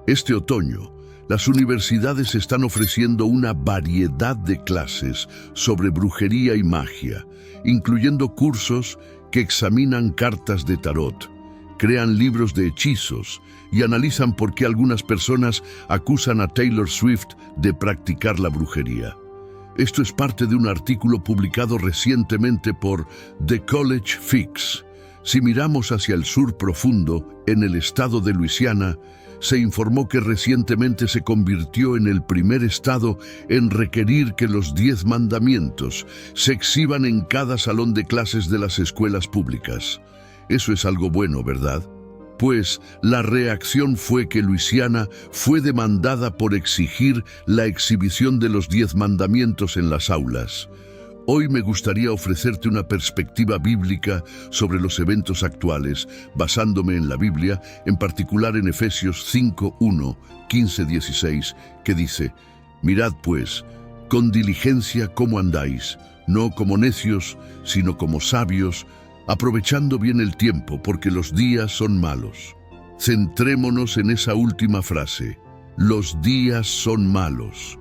Este otoño, las universidades están ofreciendo una variedad de clases sobre brujería y magia, incluyendo cursos que examinan cartas de tarot, crean libros de hechizos y analizan por qué algunas personas acusan a Taylor Swift de practicar la brujería. Esto es parte de un artículo publicado recientemente por The College Fix. Si miramos hacia el sur profundo, en el estado de Luisiana, se informó que recientemente se convirtió en el primer estado en requerir que los 10 mandamientos se exhiban en cada salón de clases de las escuelas públicas. Eso es algo bueno, ¿verdad? Pues la reacción fue que Luisiana fue demandada por exigir la exhibición de los 10 mandamientos en las aulas. Hoy me gustaría ofrecerte una perspectiva bíblica sobre los eventos actuales, basándome en la Biblia, en particular en Efesios 5:1, 15-16, que dice: «Mirad pues, con diligencia cómo andáis, no como necios, sino como sabios, aprovechando bien el tiempo, porque los días son malos». Centrémonos en esa última frase: los días son malos.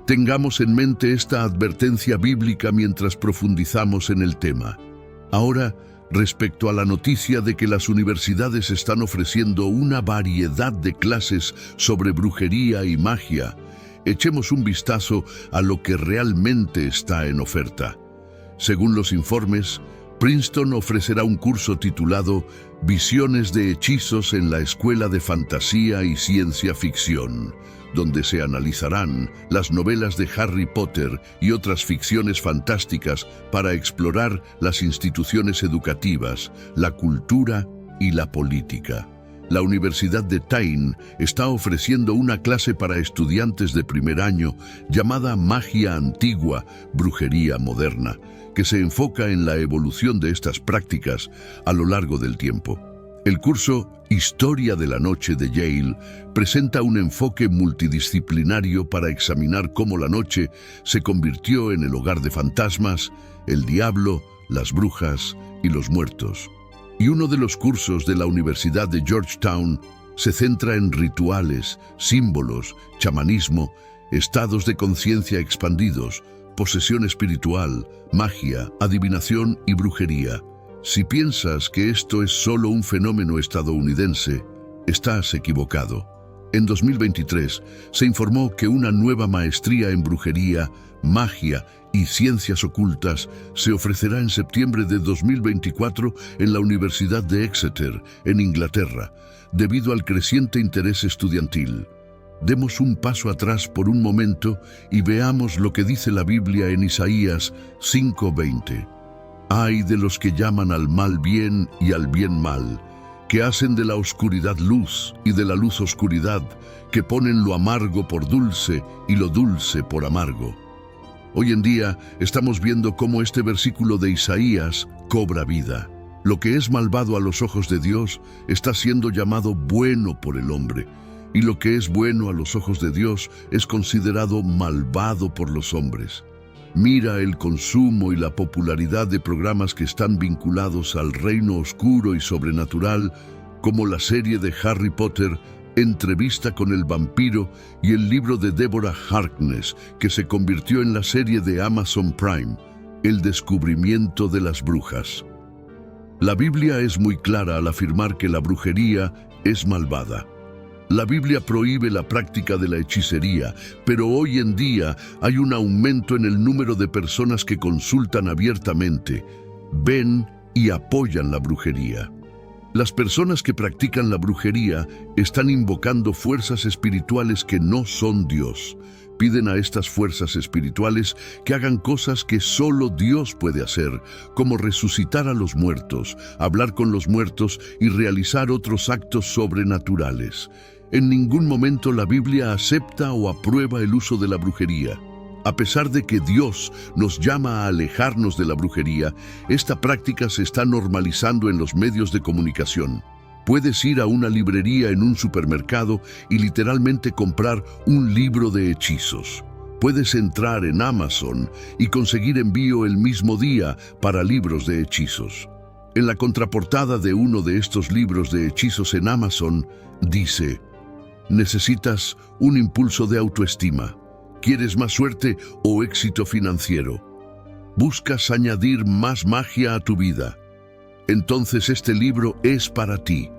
Tengamos en mente esta advertencia bíblica mientras profundizamos en el tema. Ahora, respecto a la noticia de que las universidades están ofreciendo una variedad de clases sobre brujería y magia, echemos un vistazo a lo que realmente está en oferta. Según los informes, Princeton ofrecerá un curso titulado Visiones de hechizos en la Escuela de Fantasía y Ciencia Ficción, donde se analizarán las novelas de Harry Potter y otras ficciones fantásticas para explorar las instituciones educativas, la cultura y la política. La Universidad de Tain está ofreciendo una clase para estudiantes de primer año llamada Magia Antigua, Brujería Moderna, que se enfoca en la evolución de estas prácticas a lo largo del tiempo. El curso Historia de la Noche de Yale presenta un enfoque multidisciplinario para examinar cómo la noche se convirtió en el hogar de fantasmas, el diablo, las brujas y los muertos. Y uno de los cursos de la Universidad de Georgetown se centra en rituales, símbolos, chamanismo, estados de conciencia expandidos, posesión espiritual, magia, adivinación y brujería. Si piensas que esto es solo un fenómeno estadounidense, estás equivocado. En 2023 se informó que una nueva maestría en brujería, magia y ciencias ocultas se ofrecerá en septiembre de 2024 en la Universidad de Exeter, en Inglaterra, debido al creciente interés estudiantil. Demos un paso atrás por un momento y veamos lo que dice la Biblia en Isaías 5:20. «Ay de los que llaman al mal bien y al bien mal, que hacen de la oscuridad luz y de la luz oscuridad, que ponen lo amargo por dulce y lo dulce por amargo». Hoy en día estamos viendo cómo este versículo de Isaías cobra vida. Lo que es malvado a los ojos de Dios está siendo llamado bueno por el hombre, y lo que es bueno a los ojos de Dios es considerado malvado por los hombres. Mira el consumo y la popularidad de programas que están vinculados al reino oscuro y sobrenatural, como la serie de Harry Potter, Entrevista con el vampiro, y el libro de Deborah Harkness, que se convirtió en la serie de Amazon Prime, El descubrimiento de las brujas. La Biblia es muy clara al afirmar que la brujería es malvada. La Biblia prohíbe la práctica de la hechicería, pero hoy en día hay un aumento en el número de personas que consultan abiertamente, ven y apoyan la brujería. Las personas que practican la brujería están invocando fuerzas espirituales que no son Dios. Piden a estas fuerzas espirituales que hagan cosas que solo Dios puede hacer, como resucitar a los muertos, hablar con los muertos y realizar otros actos sobrenaturales. En ningún momento la Biblia acepta o aprueba el uso de la brujería. A pesar de que Dios nos llama a alejarnos de la brujería, esta práctica se está normalizando en los medios de comunicación. Puedes ir a una librería en un supermercado y literalmente comprar un libro de hechizos. Puedes entrar en Amazon y conseguir envío el mismo día para libros de hechizos. En la contraportada de uno de estos libros de hechizos en Amazon, dice: Necesitas un impulso de autoestima. ¿Quieres más suerte o éxito financiero? ¿Buscas añadir más magia a tu vida? Entonces este libro es para ti.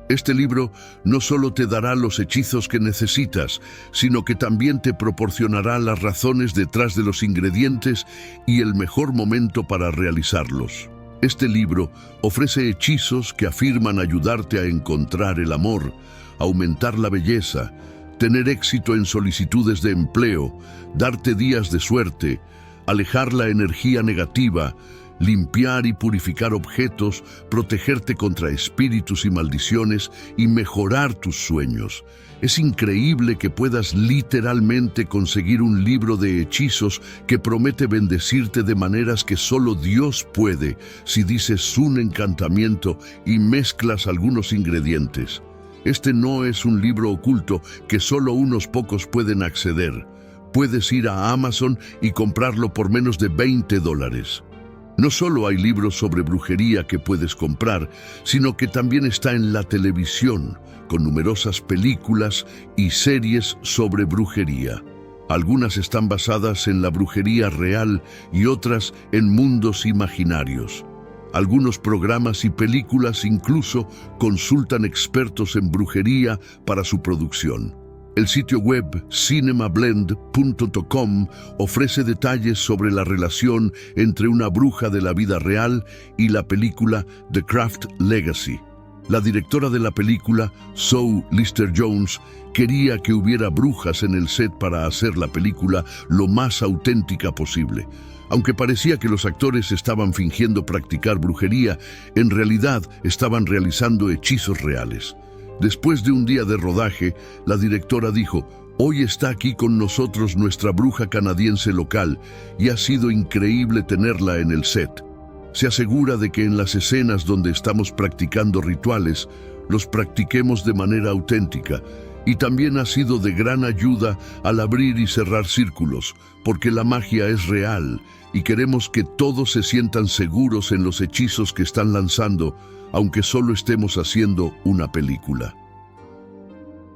Este libro no solo te dará los hechizos que necesitas, sino que también te proporcionará las razones detrás de los ingredientes y el mejor momento para realizarlos. Este libro ofrece hechizos que afirman ayudarte a encontrar el amor, aumentar la belleza, tener éxito en solicitudes de empleo, darte días de suerte, alejar la energía negativa, limpiar y purificar objetos, protegerte contra espíritus y maldiciones y mejorar tus sueños. Es increíble que puedas literalmente conseguir un libro de hechizos que promete bendecirte de maneras que solo Dios puede si dices un encantamiento y mezclas algunos ingredientes. Este no es un libro oculto que solo unos pocos pueden acceder. Puedes ir a Amazon y comprarlo por menos de $20. No solo hay libros sobre brujería que puedes comprar, sino que también está en la televisión, con numerosas películas y series sobre brujería. Algunas están basadas en la brujería real y otras en mundos imaginarios. Algunos programas y películas incluso consultan expertos en brujería para su producción. El sitio web cinemablend.com ofrece detalles sobre la relación entre una bruja de la vida real y la película The Craft Legacy. La directora de la película, Zoe Lister-Jones, quería que hubiera brujas en el set para hacer la película lo más auténtica posible. Aunque parecía que los actores estaban fingiendo practicar brujería, en realidad estaban realizando hechizos reales. Después de un día de rodaje, la directora dijo: «Hoy está aquí con nosotros nuestra bruja canadiense local y ha sido increíble tenerla en el set. Se asegura de que en las escenas donde estamos practicando rituales, los practiquemos de manera auténtica, y también ha sido de gran ayuda al abrir y cerrar círculos, porque la magia es real y queremos que todos se sientan seguros en los hechizos que están lanzando, aunque solo estemos haciendo una película».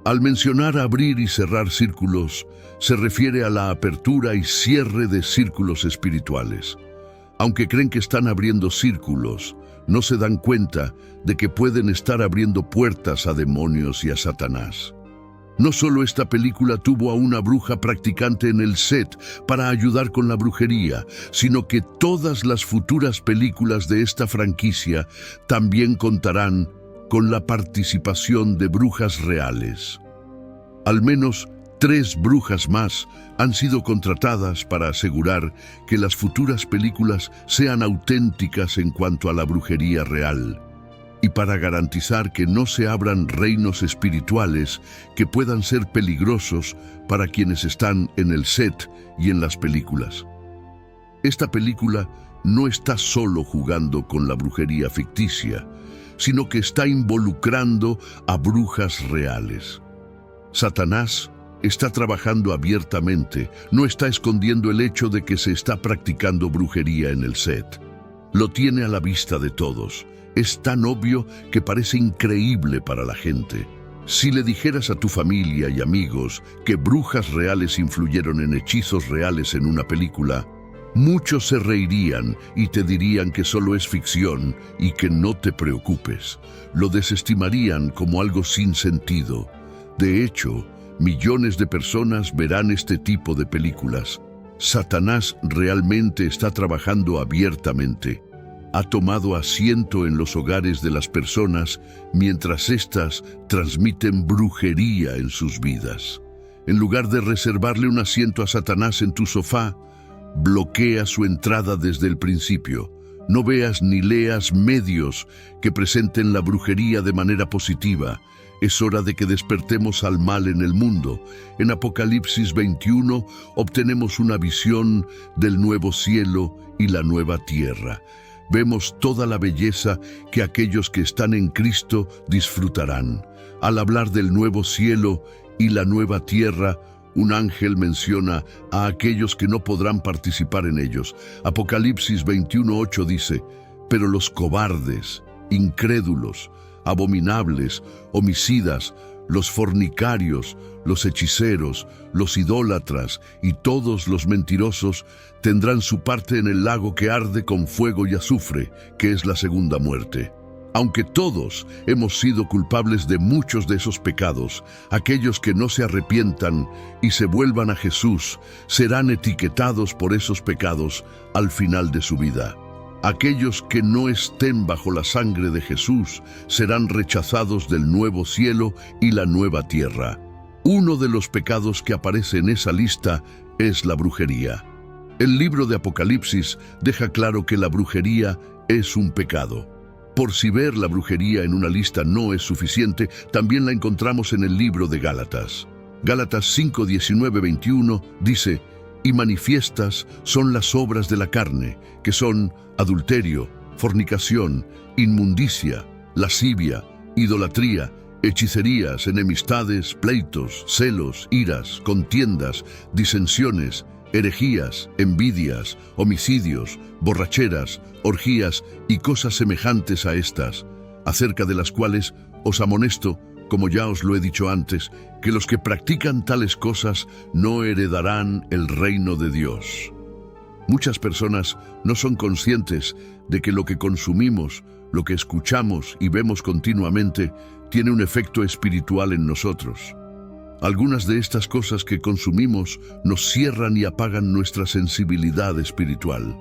Al mencionar abrir y cerrar círculos, se refiere a la apertura y cierre de círculos espirituales. Aunque creen que están abriendo círculos, no se dan cuenta de que pueden estar abriendo puertas a demonios y a Satanás. No solo esta película tuvo a una bruja practicante en el set para ayudar con la brujería, sino que todas las futuras películas de esta franquicia también contarán con la participación de brujas reales. Al menos 3 brujas más han sido contratadas para asegurar que las futuras películas sean auténticas en cuanto a la brujería real, y para garantizar que no se abran reinos espirituales que puedan ser peligrosos para quienes están en el set y en las películas. Esta película no está solo jugando con la brujería ficticia, sino que está involucrando a brujas reales. Satanás está trabajando abiertamente, no está escondiendo el hecho de que se está practicando brujería en el set. Lo tiene a la vista de todos. Es tan obvio que parece increíble para la gente. Si le dijeras a tu familia y amigos que brujas reales influyeron en hechizos reales en una película, muchos se reirían y te dirían que solo es ficción y que no te preocupes. Lo desestimarían como algo sin sentido. De hecho, millones de personas verán este tipo de películas. Satanás realmente está trabajando abiertamente. Ha tomado asiento en los hogares de las personas mientras éstas transmiten brujería en sus vidas. En lugar de reservarle un asiento a Satanás en tu sofá, bloquea su entrada desde el principio. No veas ni leas medios que presenten la brujería de manera positiva. Es hora de que despertemos al mal en el mundo. En Apocalipsis 21 obtenemos una visión del nuevo cielo y la nueva tierra. Vemos toda la belleza que aquellos que están en Cristo disfrutarán. Al hablar del nuevo cielo y la nueva tierra, un ángel menciona a aquellos que no podrán participar en ellos. Apocalipsis 21:8 dice: «Pero los cobardes, incrédulos, abominables, homicidas, los fornicarios, los hechiceros, los idólatras y todos los mentirosos tendrán su parte en el lago que arde con fuego y azufre, que es la segunda muerte. Aunque todos hemos sido culpables de muchos de esos pecados, aquellos que no se arrepientan y se vuelvan a Jesús serán etiquetados por esos pecados al final de su vida. Aquellos que no estén bajo la sangre de Jesús serán rechazados del nuevo cielo y la nueva tierra. Uno de los pecados que aparece en esa lista es la brujería. El libro de Apocalipsis deja claro que la brujería es un pecado. Por si ver la brujería en una lista no es suficiente, también la encontramos en el libro de Gálatas. Gálatas 5, 19, 21 dice: y manifiestas son las obras de la carne, que son adulterio, fornicación, inmundicia, lascivia, idolatría, hechicerías, enemistades, pleitos, celos, iras, contiendas, disensiones, herejías, envidias, homicidios, borracheras, orgías y cosas semejantes a estas, acerca de las cuales os amonesto, como ya os lo he dicho antes, que los que practican tales cosas no heredarán el reino de Dios. Muchas personas no son conscientes de que lo que consumimos, lo que escuchamos y vemos continuamente, tiene un efecto espiritual en nosotros. Algunas de estas cosas que consumimos nos cierran y apagan nuestra sensibilidad espiritual.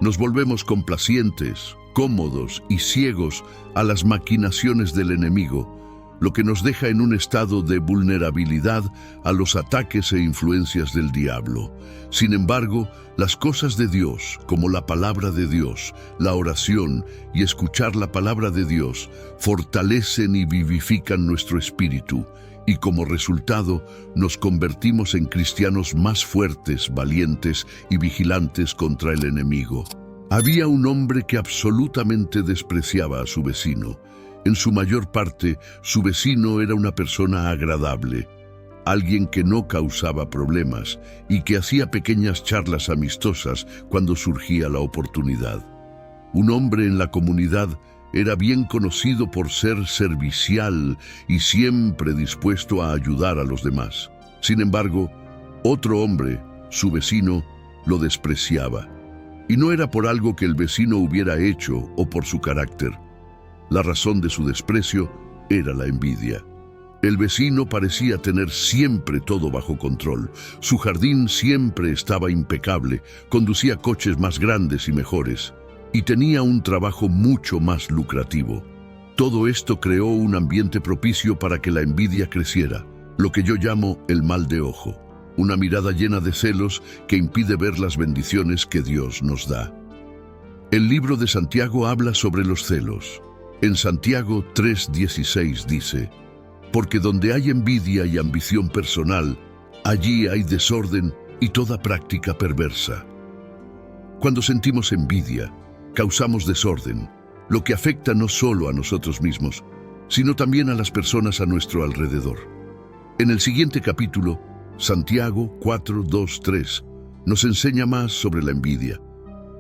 Nos volvemos complacientes, cómodos y ciegos a las maquinaciones del enemigo, lo que nos deja en un estado de vulnerabilidad a los ataques e influencias del diablo. Sin embargo, las cosas de Dios, como la palabra de Dios, la oración y escuchar la palabra de Dios, fortalecen y vivifican nuestro espíritu, y como resultado nos convertimos en cristianos más fuertes, valientes y vigilantes contra el enemigo. Había un hombre que absolutamente despreciaba a su vecino. En su mayor parte, su vecino era una persona agradable, alguien que no causaba problemas y que hacía pequeñas charlas amistosas cuando surgía la oportunidad. Un hombre en la comunidad era bien conocido por ser servicial y siempre dispuesto a ayudar a los demás. Sin embargo, otro hombre, su vecino, lo despreciaba. Y no era por algo que el vecino hubiera hecho o por su carácter. La razón de su desprecio era la envidia. El vecino parecía tener siempre todo bajo control. Su jardín siempre estaba impecable, conducía coches más grandes y mejores, y tenía un trabajo mucho más lucrativo. Todo esto creó un ambiente propicio para que la envidia creciera, lo que yo llamo el mal de ojo, una mirada llena de celos que impide ver las bendiciones que Dios nos da. El libro de Santiago habla sobre los celos. En Santiago 3:16 dice: porque donde hay envidia y ambición personal, allí hay desorden y toda práctica perversa. Cuando sentimos envidia, causamos desorden, lo que afecta no solo a nosotros mismos, sino también a las personas a nuestro alrededor. En el siguiente capítulo, Santiago 4:2-3, nos enseña más sobre la envidia.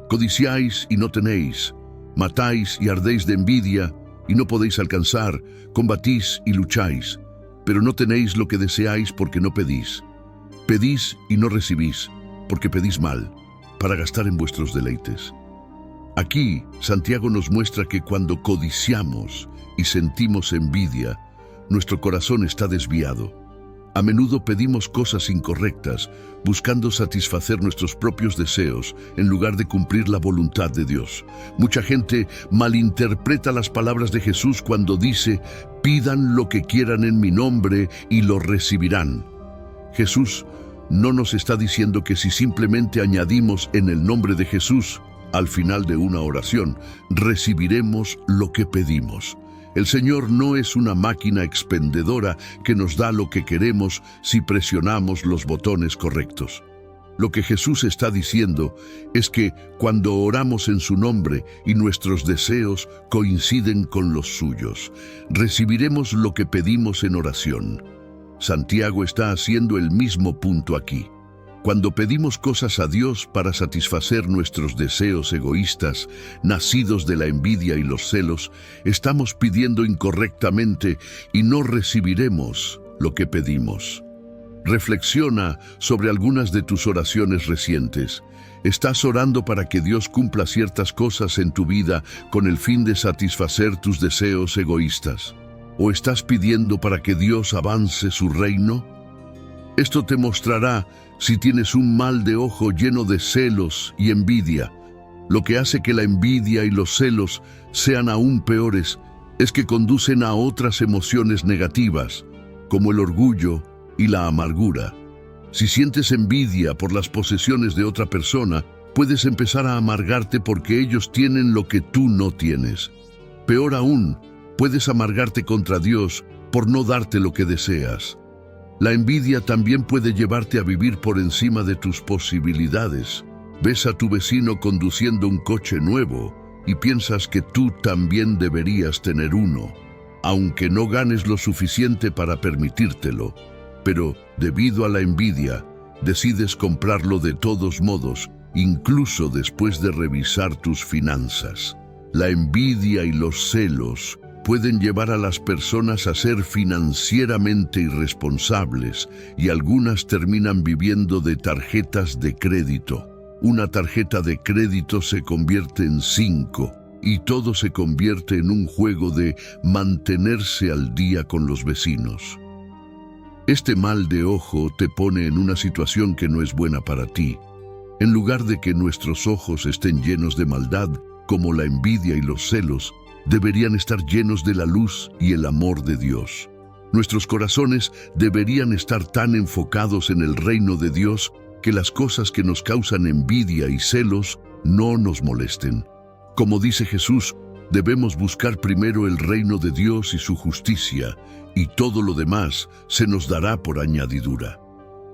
Codiciáis y no tenéis, matáis y ardéis de envidia y no podéis alcanzar, combatís y lucháis, pero no tenéis lo que deseáis porque no pedís. Pedís y no recibís, porque pedís mal, para gastar en vuestros deleites. Aquí, Santiago nos muestra que cuando codiciamos y sentimos envidia, nuestro corazón está desviado. A menudo pedimos cosas incorrectas, buscando satisfacer nuestros propios deseos en lugar de cumplir la voluntad de Dios. Mucha gente malinterpreta las palabras de Jesús cuando dice: pidan lo que quieran en mi nombre y lo recibirán. Jesús no nos está diciendo que si simplemente añadimos en el nombre de Jesús al final de una oración, recibiremos lo que pedimos. El Señor no es una máquina expendedora que nos da lo que queremos si presionamos los botones correctos. Lo que Jesús está diciendo es que cuando oramos en su nombre y nuestros deseos coinciden con los suyos, recibiremos lo que pedimos en oración. Santiago está haciendo el mismo punto aquí. Cuando pedimos cosas a Dios para satisfacer nuestros deseos egoístas, nacidos de la envidia y los celos, estamos pidiendo incorrectamente y no recibiremos lo que pedimos. Reflexiona sobre algunas de tus oraciones recientes. ¿Estás orando para que Dios cumpla ciertas cosas en tu vida con el fin de satisfacer tus deseos egoístas? ¿O estás pidiendo para que Dios avance su reino? Esto te mostrará si tienes un mal de ojo lleno de celos y envidia. Lo que hace que la envidia y los celos sean aún peores es que conducen a otras emociones negativas, como el orgullo y la amargura. Si sientes envidia por las posesiones de otra persona, puedes empezar a amargarte porque ellos tienen lo que tú no tienes. Peor aún, puedes amargarte contra Dios por no darte lo que deseas. La envidia también puede llevarte a vivir por encima de tus posibilidades. Ves a tu vecino conduciendo un coche nuevo y piensas que tú también deberías tener uno, aunque no ganes lo suficiente para permitírtelo. Pero, debido a la envidia, decides comprarlo de todos modos, incluso después de revisar tus finanzas. La envidia y los celos pueden llevar a las personas a ser financieramente irresponsables y algunas terminan viviendo de tarjetas de crédito. Una tarjeta de crédito se convierte en 5 y todo se convierte en un juego de mantenerse al día con los vecinos. Este mal de ojo te pone en una situación que no es buena para ti. En lugar de que nuestros ojos estén llenos de maldad, como la envidia y los celos, deberían estar llenos de la luz y el amor de Dios. Nuestros corazones deberían estar tan enfocados en el reino de Dios que las cosas que nos causan envidia y celos no nos molesten. Como dice Jesús, debemos buscar primero el reino de Dios y su justicia, y todo lo demás se nos dará por añadidura.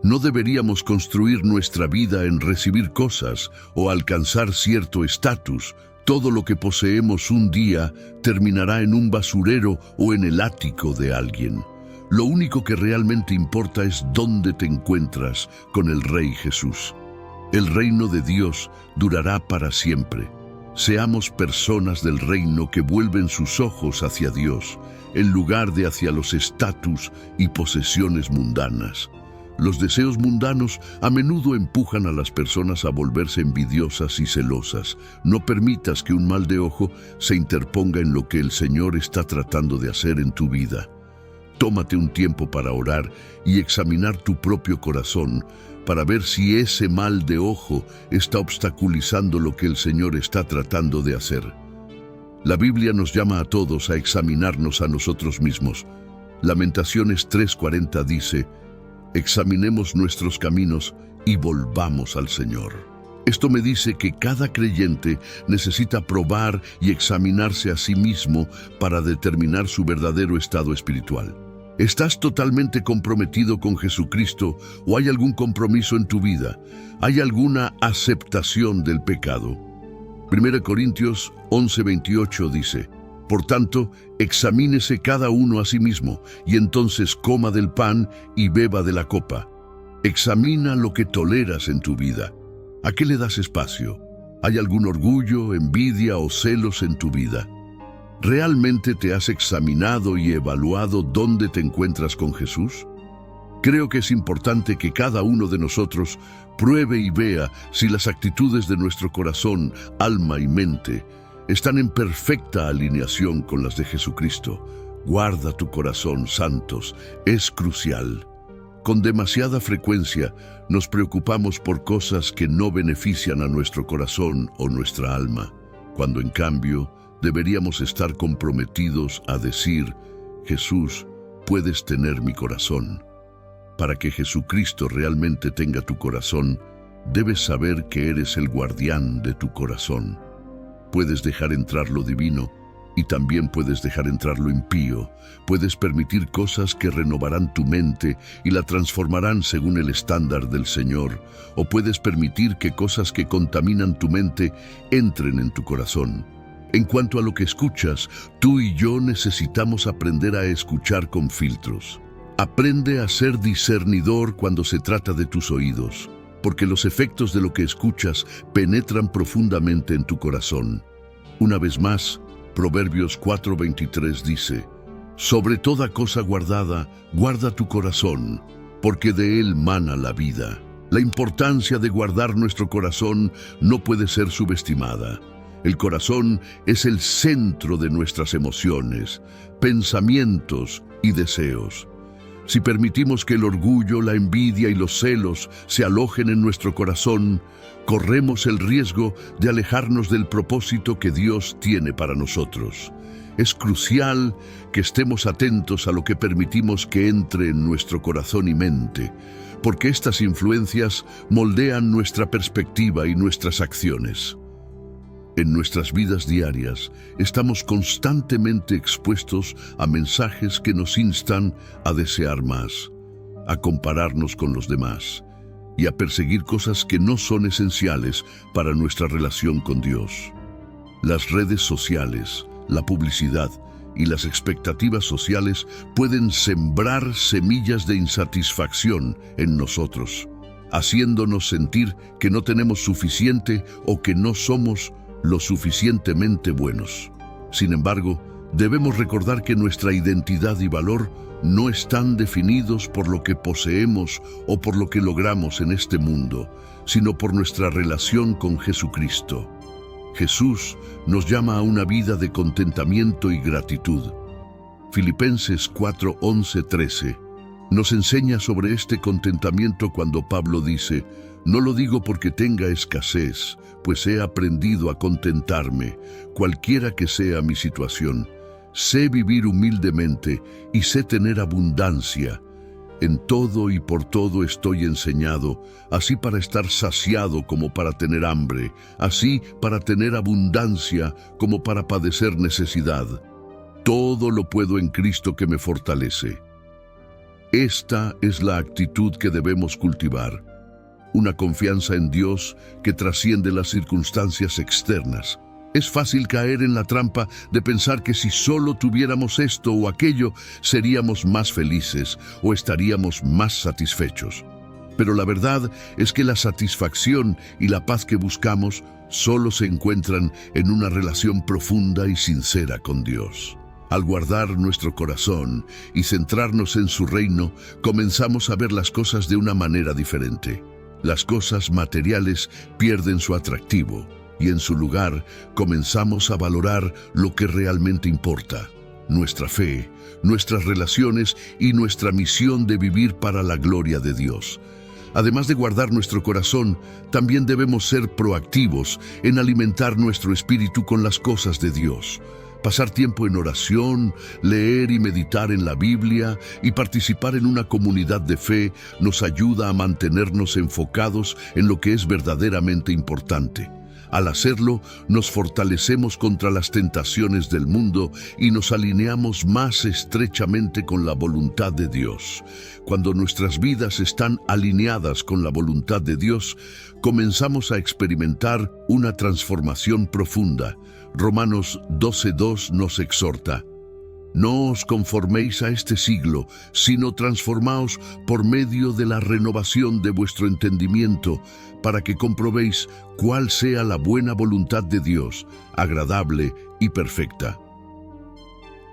No deberíamos construir nuestra vida en recibir cosas o alcanzar cierto estatus. Todo lo que poseemos un día terminará en un basurero o en el ático de alguien. Lo único que realmente importa es dónde te encuentras con el Rey Jesús. El reino de Dios durará para siempre. Seamos personas del reino que vuelven sus ojos hacia Dios, en lugar de hacia los estatus y posesiones mundanas. Los deseos mundanos a menudo empujan a las personas a volverse envidiosas y celosas. No permitas que un mal de ojo se interponga en lo que el Señor está tratando de hacer en tu vida. Tómate un tiempo para orar y examinar tu propio corazón para ver si ese mal de ojo está obstaculizando lo que el Señor está tratando de hacer. La Biblia nos llama a todos a examinarnos a nosotros mismos. Lamentaciones 3:40 dice: examinemos nuestros caminos y volvamos al Señor. Esto me dice que cada creyente necesita probar y examinarse a sí mismo para determinar su verdadero estado espiritual. ¿Estás totalmente comprometido con Jesucristo o hay algún compromiso en tu vida? ¿Hay alguna aceptación del pecado? 1 Corintios 11:28 dice: por tanto, examínese cada uno a sí mismo, y entonces coma del pan y beba de la copa. Examina lo que toleras en tu vida. ¿A qué le das espacio? ¿Hay algún orgullo, envidia o celos en tu vida? ¿Realmente te has examinado y evaluado dónde te encuentras con Jesús? Creo que es importante que cada uno de nosotros pruebe y vea si las actitudes de nuestro corazón, alma y mente están en perfecta alineación con las de Jesucristo. Guarda tu corazón, santos, es crucial. Con demasiada frecuencia nos preocupamos por cosas que no benefician a nuestro corazón o nuestra alma, cuando en cambio deberíamos estar comprometidos a decir: Jesús, puedes tener mi corazón. Para que Jesucristo realmente tenga tu corazón, debes saber que eres el guardián de tu corazón. Puedes dejar entrar lo divino y también puedes dejar entrar lo impío. Puedes permitir cosas que renovarán tu mente y la transformarán según el estándar del Señor, o puedes permitir que cosas que contaminan tu mente entren en tu corazón. En cuanto a lo que escuchas, tú y yo necesitamos aprender a escuchar con filtros. Aprende a ser discernidor cuando se trata de tus oídos. porque los efectos de lo que escuchas penetran profundamente en tu corazón. Una vez más, Proverbios 4:23 dice: sobre toda cosa guardada, guarda tu corazón, porque de él mana la vida. La importancia de guardar nuestro corazón no puede ser subestimada. El corazón es el centro de nuestras emociones, pensamientos y deseos. Si permitimos que el orgullo, la envidia y los celos se alojen en nuestro corazón, corremos el riesgo de alejarnos del propósito que Dios tiene para nosotros. Es crucial que estemos atentos a lo que permitimos que entre en nuestro corazón y mente, porque estas influencias moldean nuestra perspectiva y nuestras acciones. En nuestras vidas diarias estamos constantemente expuestos a mensajes que nos instan a desear más, a compararnos con los demás y a perseguir cosas que no son esenciales para nuestra relación con Dios. Las redes sociales, la publicidad y las expectativas sociales pueden sembrar semillas de insatisfacción en nosotros, haciéndonos sentir que no tenemos suficiente o que no somos lo suficientemente buenos. Sin embargo, debemos recordar que nuestra identidad y valor no están definidos por lo que poseemos o por lo que logramos en este mundo, sino por nuestra relación con Jesucristo. Jesús nos llama a una vida de contentamiento y gratitud. Filipenses 4:11-13 nos enseña sobre este contentamiento cuando Pablo dice: no lo digo porque tenga escasez, pues he aprendido a contentarme, cualquiera que sea mi situación. Sé vivir humildemente y sé tener abundancia. En todo y por todo estoy enseñado, así para estar saciado como para tener hambre, así para tener abundancia como para padecer necesidad. Todo lo puedo en Cristo que me fortalece. Esta es la actitud que debemos cultivar. Una confianza en Dios que trasciende las circunstancias externas. Es fácil caer en la trampa de pensar que si solo tuviéramos esto o aquello, seríamos más felices o estaríamos más satisfechos. Pero la verdad es que la satisfacción y la paz que buscamos solo se encuentran en una relación profunda y sincera con Dios. Al guardar nuestro corazón y centrarnos en su reino, comenzamos a ver las cosas de una manera diferente. Las cosas materiales pierden su atractivo y en su lugar comenzamos a valorar lo que realmente importa: nuestra fe, nuestras relaciones y nuestra misión de vivir para la gloria de Dios. Además de guardar nuestro corazón, también debemos ser proactivos en alimentar nuestro espíritu con las cosas de Dios. Pasar tiempo en oración, leer y meditar en la Biblia y participar en una comunidad de fe nos ayuda a mantenernos enfocados en lo que es verdaderamente importante. Al hacerlo, nos fortalecemos contra las tentaciones del mundo y nos alineamos más estrechamente con la voluntad de Dios. Cuando nuestras vidas están alineadas con la voluntad de Dios, comenzamos a experimentar una transformación profunda. Romanos 12:2 nos exhorta: no os conforméis a este siglo, sino transformaos por medio de la renovación de vuestro entendimiento, para que comprobéis cuál sea la buena voluntad de Dios, agradable y perfecta.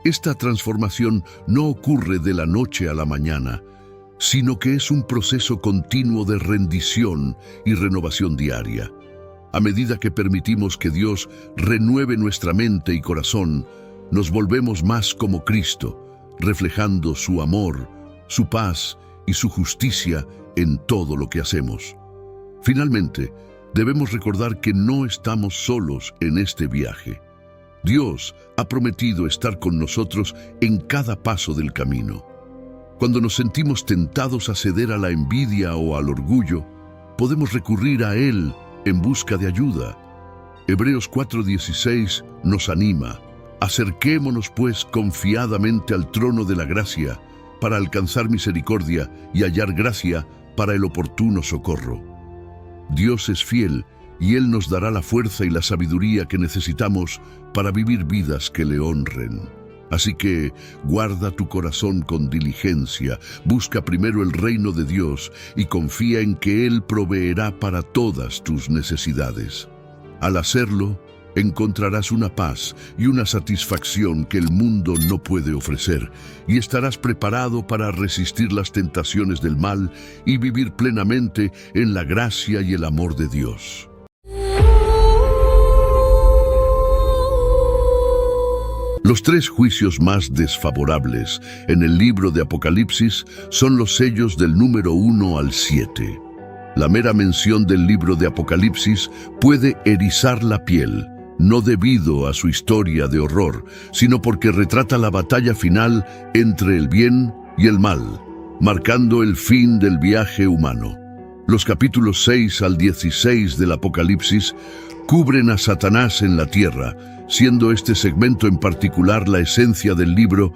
Esta transformación no ocurre de la noche a la mañana, sino que es un proceso continuo de rendición y renovación diaria. A medida que permitimos que Dios renueve nuestra mente y corazón, nos volvemos más como Cristo, reflejando su amor, su paz y su justicia en todo lo que hacemos. Finalmente, debemos recordar que no estamos solos en este viaje. Dios ha prometido estar con nosotros en cada paso del camino. Cuando nos sentimos tentados a ceder a la envidia o al orgullo, podemos recurrir a Él en busca de ayuda. Hebreos 4:16 nos anima: acerquémonos pues confiadamente al trono de la gracia para alcanzar misericordia y hallar gracia para el oportuno socorro. Dios es fiel y Él nos dará la fuerza y la sabiduría que necesitamos para vivir vidas que le honren. Así que guarda tu corazón con diligencia, busca primero el reino de Dios y confía en que Él proveerá para todas tus necesidades. Al hacerlo, encontrarás una paz y una satisfacción que el mundo no puede ofrecer, y estarás preparado para resistir las tentaciones del mal y vivir plenamente en la gracia y el amor de Dios. Los tres juicios más desfavorables en el libro de Apocalipsis son los sellos del número 1 al 7. La mera mención del libro de Apocalipsis puede erizar la piel, no debido a su historia de horror, sino porque retrata la batalla final entre el bien y el mal, marcando el fin del viaje humano. Los capítulos 6 al 16 del Apocalipsis cubren a Satanás en la tierra, siendo este segmento en particular la esencia del libro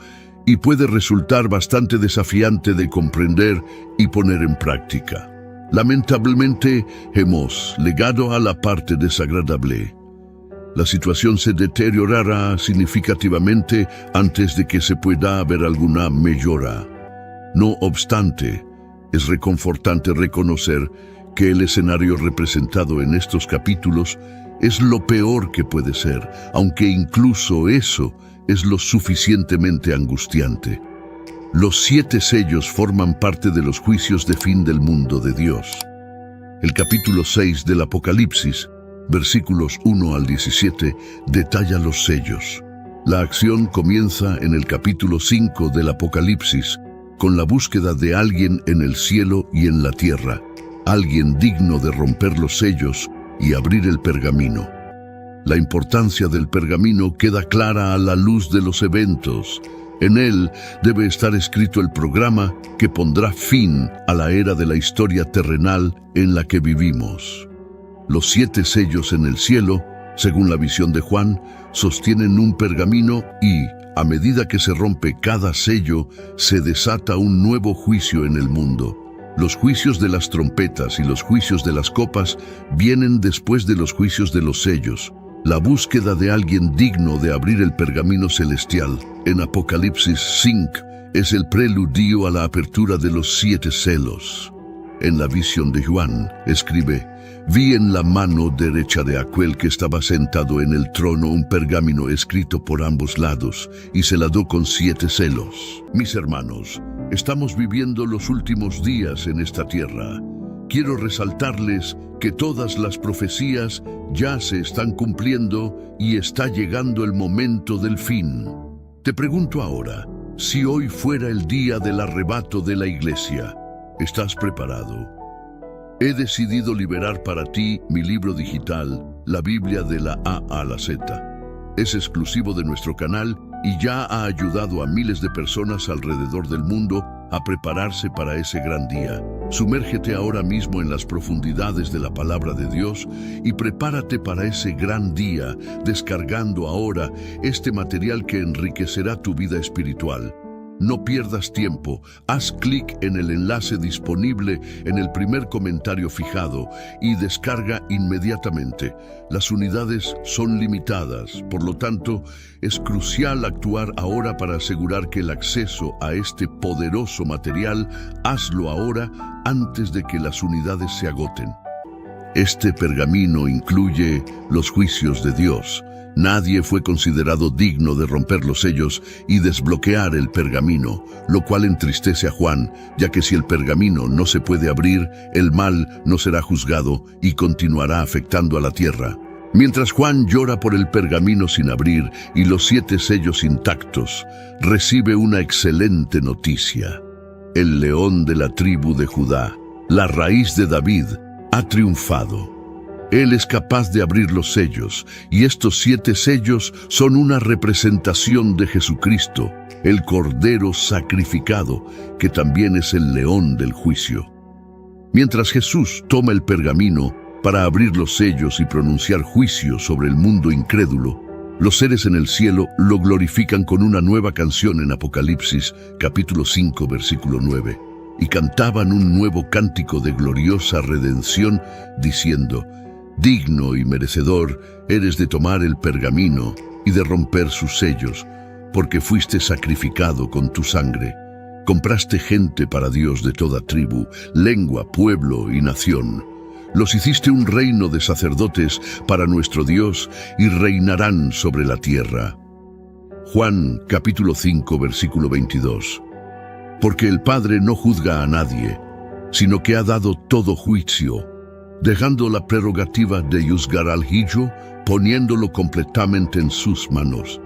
y puede resultar bastante desafiante de comprender y poner en práctica. Lamentablemente, hemos llegado a la parte desagradable. La situación se deteriorará significativamente antes de que se pueda ver alguna mejora. No obstante, es reconfortante reconocer que el escenario representado en estos capítulos es lo peor que puede ser, aunque incluso eso es lo suficientemente angustiante. Los 7 sellos forman parte de los juicios de fin del mundo de Dios. El capítulo 6 del Apocalipsis, versículos 1 al 17, detalla los sellos. La acción comienza en el capítulo 5 del Apocalipsis, con la búsqueda de alguien en el cielo y en la tierra, alguien digno de romper los sellos y abrir el pergamino. La importancia del pergamino queda clara a la luz de los eventos. En él debe estar escrito el programa que pondrá fin a la era de la historia terrenal en la que vivimos. Los 7 sellos en el cielo, según la visión de Juan, sostienen un pergamino y, a medida que se rompe cada sello, se desata un nuevo juicio en el mundo. Los juicios de las trompetas y los juicios de las copas vienen después de los juicios de los sellos. La búsqueda de alguien digno de abrir el pergamino celestial en Apocalipsis 5 es el preludio a la apertura de los 7 selos. En la visión de Juan, escribe: «Vi en la mano derecha de aquel que estaba sentado en el trono un pergamino escrito por ambos lados, y selado con 7 selos». Mis hermanos, estamos viviendo los últimos días en esta tierra. Quiero resaltarles que todas las profecías ya se están cumpliendo y está llegando el momento del fin. Te pregunto ahora, si hoy fuera el día del arrebato de la iglesia, ¿estás preparado? He decidido liberar para ti mi libro digital, la Biblia de la A a la Z. Es exclusivo de nuestro canal y ya ha ayudado a miles de personas alrededor del mundo a prepararse para ese gran día. Sumérgete ahora mismo en las profundidades de la palabra de Dios y prepárate para ese gran día, descargando ahora este material que enriquecerá tu vida espiritual. No pierdas tiempo, haz clic en el enlace disponible en el primer comentario fijado y descarga inmediatamente. Las unidades son limitadas, por lo tanto, es crucial actuar ahora para asegurar que el acceso a este poderoso material, hazlo ahora antes de que las unidades se agoten. Este pergamino incluye los juicios de Dios. Nadie fue considerado digno de romper los sellos y desbloquear el pergamino, lo cual entristece a Juan, ya que si el pergamino no se puede abrir, el mal no será juzgado y continuará afectando a la tierra. Mientras Juan llora por el pergamino sin abrir y los 7 sellos intactos, recibe una excelente noticia. El león de la tribu de Judá, la raíz de David, ha triunfado. Él es capaz de abrir los sellos, y estos 7 sellos son una representación de Jesucristo, el Cordero sacrificado, que también es el león del juicio. Mientras Jesús toma el pergamino para abrir los sellos y pronunciar juicio sobre el mundo incrédulo, los seres en el cielo lo glorifican con una nueva canción en Apocalipsis, capítulo 5, versículo 9, y cantaban un nuevo cántico de gloriosa redención, diciendo: «Digno y merecedor eres de tomar el pergamino y de romper sus sellos, porque fuiste sacrificado con tu sangre. Compraste gente para Dios de toda tribu, lengua, pueblo y nación. Los hiciste un reino de sacerdotes para nuestro Dios y reinarán sobre la tierra. Juan capítulo 5 versículo 22. Porque el Padre no juzga a nadie, sino que ha dado todo juicio, dejando la prerrogativa de juzgar al Hijo, poniéndolo completamente en sus manos.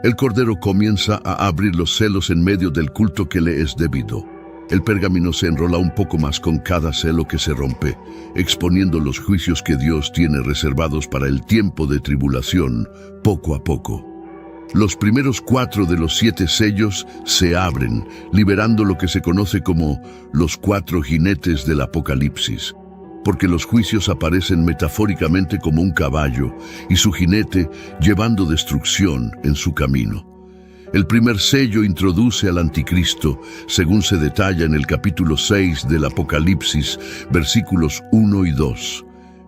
El Cordero comienza a abrir los celos en medio del culto que le es debido. El pergamino se enrola un poco más con cada celo que se rompe, exponiendo los juicios que Dios tiene reservados para el tiempo de tribulación, poco a poco. Los primeros 4 de los 7 sellos se abren, liberando lo que se conoce como los 4 jinetes del Apocalipsis, porque los juicios aparecen metafóricamente como un caballo y su jinete llevando destrucción en su camino. El primer sello introduce al anticristo, según se detalla en el capítulo 6 del Apocalipsis, versículos 1 y 2.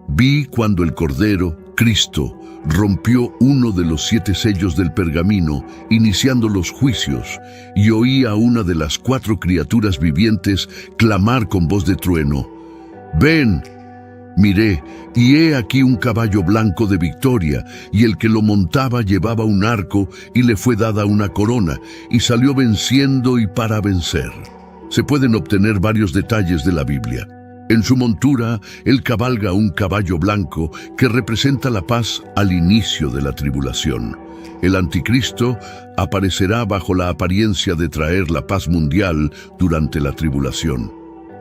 Vi cuando el Cordero, Cristo, rompió uno de los 7 sellos del pergamino, iniciando los juicios, y oí a una de las 4 criaturas vivientes clamar con voz de trueno: «Ven». Miré, y he aquí un caballo blanco de victoria, y el que lo montaba llevaba un arco, y le fue dada una corona, y salió venciendo y para vencer. Se pueden obtener varios detalles de la Biblia. En su montura, él cabalga un caballo blanco que representa la paz al inicio de la tribulación. El anticristo aparecerá bajo la apariencia de traer la paz mundial durante la tribulación.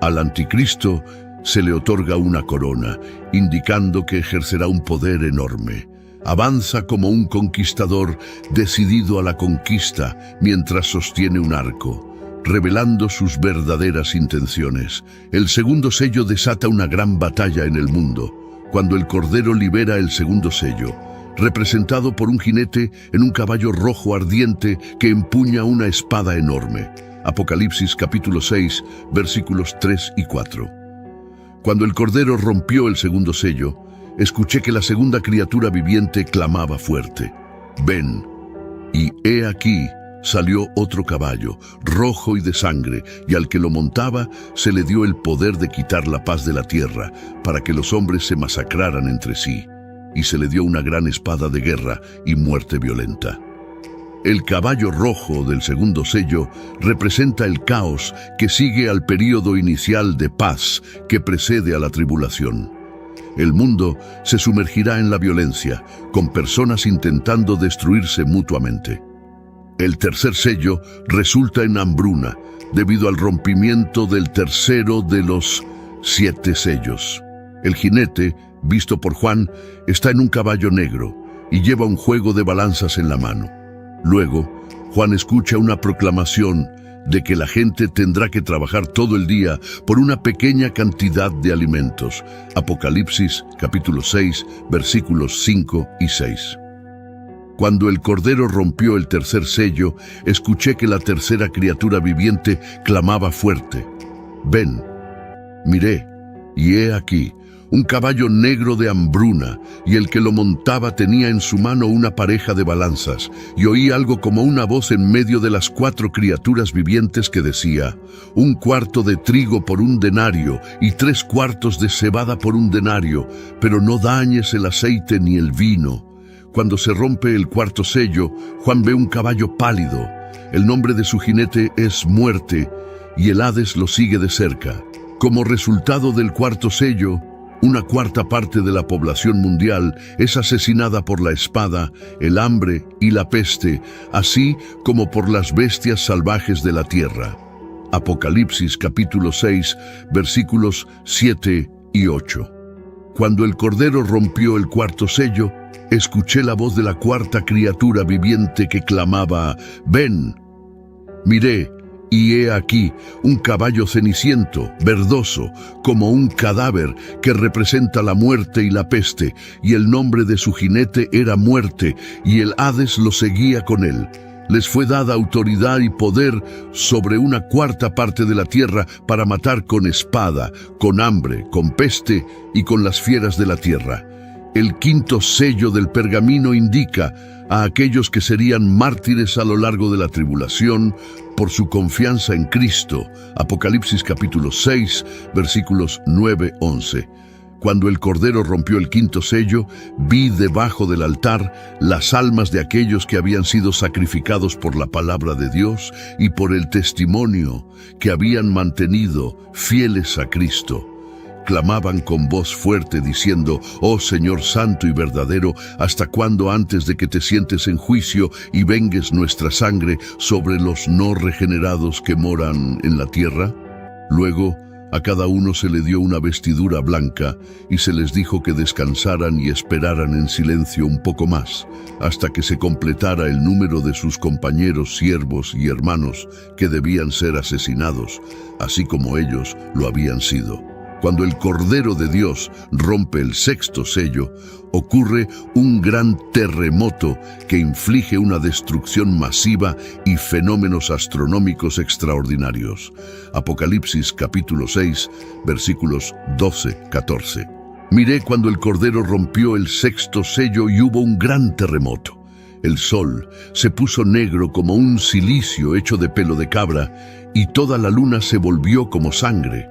Al anticristo se le otorga una corona, indicando que ejercerá un poder enorme. Avanza como un conquistador decidido a la conquista mientras sostiene un arco, revelando sus verdaderas intenciones. El segundo sello desata una gran batalla en el mundo, cuando el Cordero libera el segundo sello, representado por un jinete en un caballo rojo ardiente que empuña una espada enorme. Apocalipsis capítulo 6, versículos 3 y 4. Cuando el Cordero rompió el segundo sello, escuché que la segunda criatura viviente clamaba fuerte: «Ven». Y he aquí salió otro caballo, rojo y de sangre, y al que lo montaba se le dio el poder de quitar la paz de la tierra, para que los hombres se masacraran entre sí, y se le dio una gran espada de guerra y muerte violenta. El caballo rojo del segundo sello representa el caos que sigue al período inicial de paz que precede a la tribulación. El mundo se sumergirá en la violencia, con personas intentando destruirse mutuamente. El tercer sello resulta en hambruna, debido al rompimiento del tercero de los 7 sellos. El jinete, visto por Juan, está en un caballo negro y lleva un juego de balanzas en la mano. Luego, Juan escucha una proclamación de que la gente tendrá que trabajar todo el día por una pequeña cantidad de alimentos. Apocalipsis capítulo 6, versículos 5 y 6. Cuando el Cordero rompió el tercer sello, escuché que la tercera criatura viviente clamaba fuerte: «Ven». Miré, y he aquí un caballo negro de hambruna, y el que lo montaba tenía en su mano una pareja de balanzas, y oí algo como una voz en medio de las 4 criaturas vivientes que decía: «1 cuarto de trigo por 1 denario, y 3 cuartos de cebada por 1 denario, pero no dañes el aceite ni el vino». Cuando se rompe el cuarto sello, Juan ve un caballo pálido. El nombre de su jinete es Muerte, y el Hades lo sigue de cerca. Como resultado del cuarto sello, una cuarta parte de la población mundial es asesinada por la espada, el hambre y la peste, así como por las bestias salvajes de la tierra. Apocalipsis capítulo 6, versículos 7 y 8. Cuando el Cordero rompió el cuarto sello, escuché la voz de la cuarta criatura viviente que clamaba: «Ven». Miré, y he aquí un caballo ceniciento, verdoso, como un cadáver, que representa la muerte y la peste, y el nombre de su jinete era Muerte, y el Hades lo seguía con él. Les fue dada autoridad y poder sobre una cuarta parte de la tierra para matar con espada, con hambre, con peste y con las fieras de la tierra. El quinto sello del pergamino indica a aquellos que serían mártires a lo largo de la tribulación por su confianza en Cristo. Apocalipsis capítulo 6, versículos 9-11. Cuando el Cordero rompió el quinto sello, vi debajo del altar las almas de aquellos que habían sido sacrificados por la palabra de Dios y por el testimonio que habían mantenido fieles a Cristo. Clamaban con voz fuerte diciendo: «Oh Señor santo y verdadero, ¿hasta cuándo antes de que te sientes en juicio y vengues nuestra sangre sobre los no regenerados que moran en la tierra?» Luego, a cada uno se le dio una vestidura blanca y se les dijo que descansaran y esperaran en silencio un poco más, hasta que se completara el número de sus compañeros, siervos y hermanos que debían ser asesinados, así como ellos lo habían sido. Cuando el Cordero de Dios rompe el sexto sello, ocurre un gran terremoto que inflige una destrucción masiva y fenómenos astronómicos extraordinarios. Apocalipsis capítulo 6, versículos 12-14. Miré cuando el Cordero rompió el sexto sello y hubo un gran terremoto. El sol se puso negro como un cilicio hecho de pelo de cabra, y toda la luna se volvió como sangre.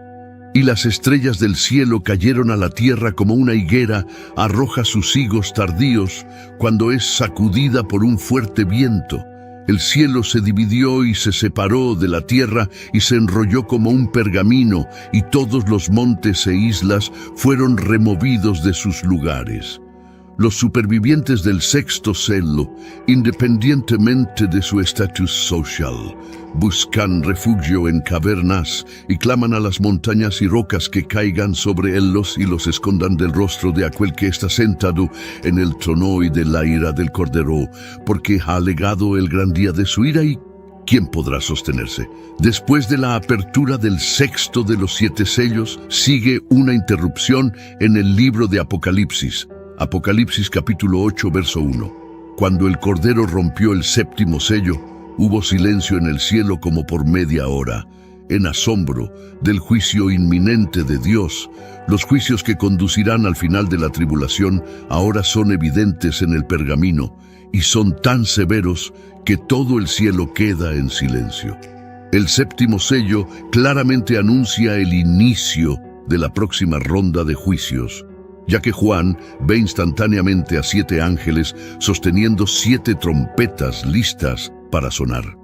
Y las estrellas del cielo cayeron a la tierra como una higuera arroja sus higos tardíos cuando es sacudida por un fuerte viento. El cielo se dividió y se separó de la tierra y se enrolló como un pergamino, y todos los montes e islas fueron removidos de sus lugares. Los supervivientes del sexto sello, independientemente de su estatus social, buscan refugio en cavernas y claman a las montañas y rocas que caigan sobre ellos y los escondan del rostro de aquel que está sentado en el trono y de la ira del Cordero, porque ha llegado el gran día de su ira y ¿quién podrá sostenerse? Después de la apertura del sexto de los 7 sellos, sigue una interrupción en el libro de Apocalipsis. Apocalipsis capítulo 8, verso 1. Cuando el Cordero rompió el séptimo sello, hubo silencio en el cielo como por media hora, en asombro del juicio inminente de Dios. Los juicios que conducirán al final de la tribulación ahora son evidentes en el pergamino y son tan severos que todo el cielo queda en silencio. El séptimo sello claramente anuncia el inicio de la próxima ronda de juicios, ya que Juan ve instantáneamente a 7 ángeles sosteniendo 7 trompetas listas para sonar.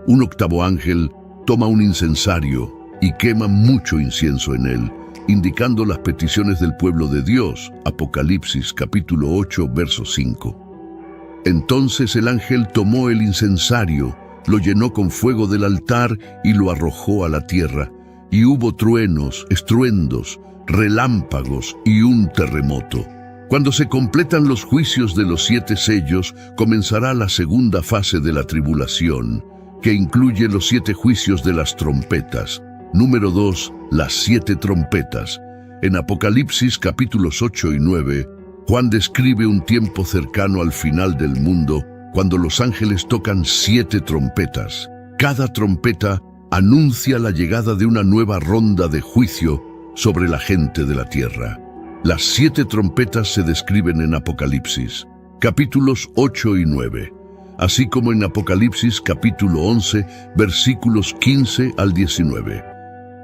Un octavo ángel toma un incensario y quema mucho incienso en él, indicando las peticiones del pueblo de Dios. Apocalipsis capítulo 8, verso 5. Entonces el ángel tomó el incensario, lo llenó con fuego del altar y lo arrojó a la tierra, y hubo truenos, estruendos, relámpagos y un terremoto. Cuando se completan los juicios de los 7 sellos, comenzará la segunda fase de la tribulación, que incluye los 7 juicios de las trompetas. Número 2, las 7 trompetas. En Apocalipsis capítulos 8 y 9, Juan describe un tiempo cercano al final del mundo, cuando los ángeles tocan 7 trompetas. Cada trompeta anuncia la llegada de una nueva ronda de juicio sobre la gente de la tierra. Las 7 trompetas se describen en Apocalipsis, capítulos 8 y 9, así como en Apocalipsis capítulo 11, versículos 15 al 19.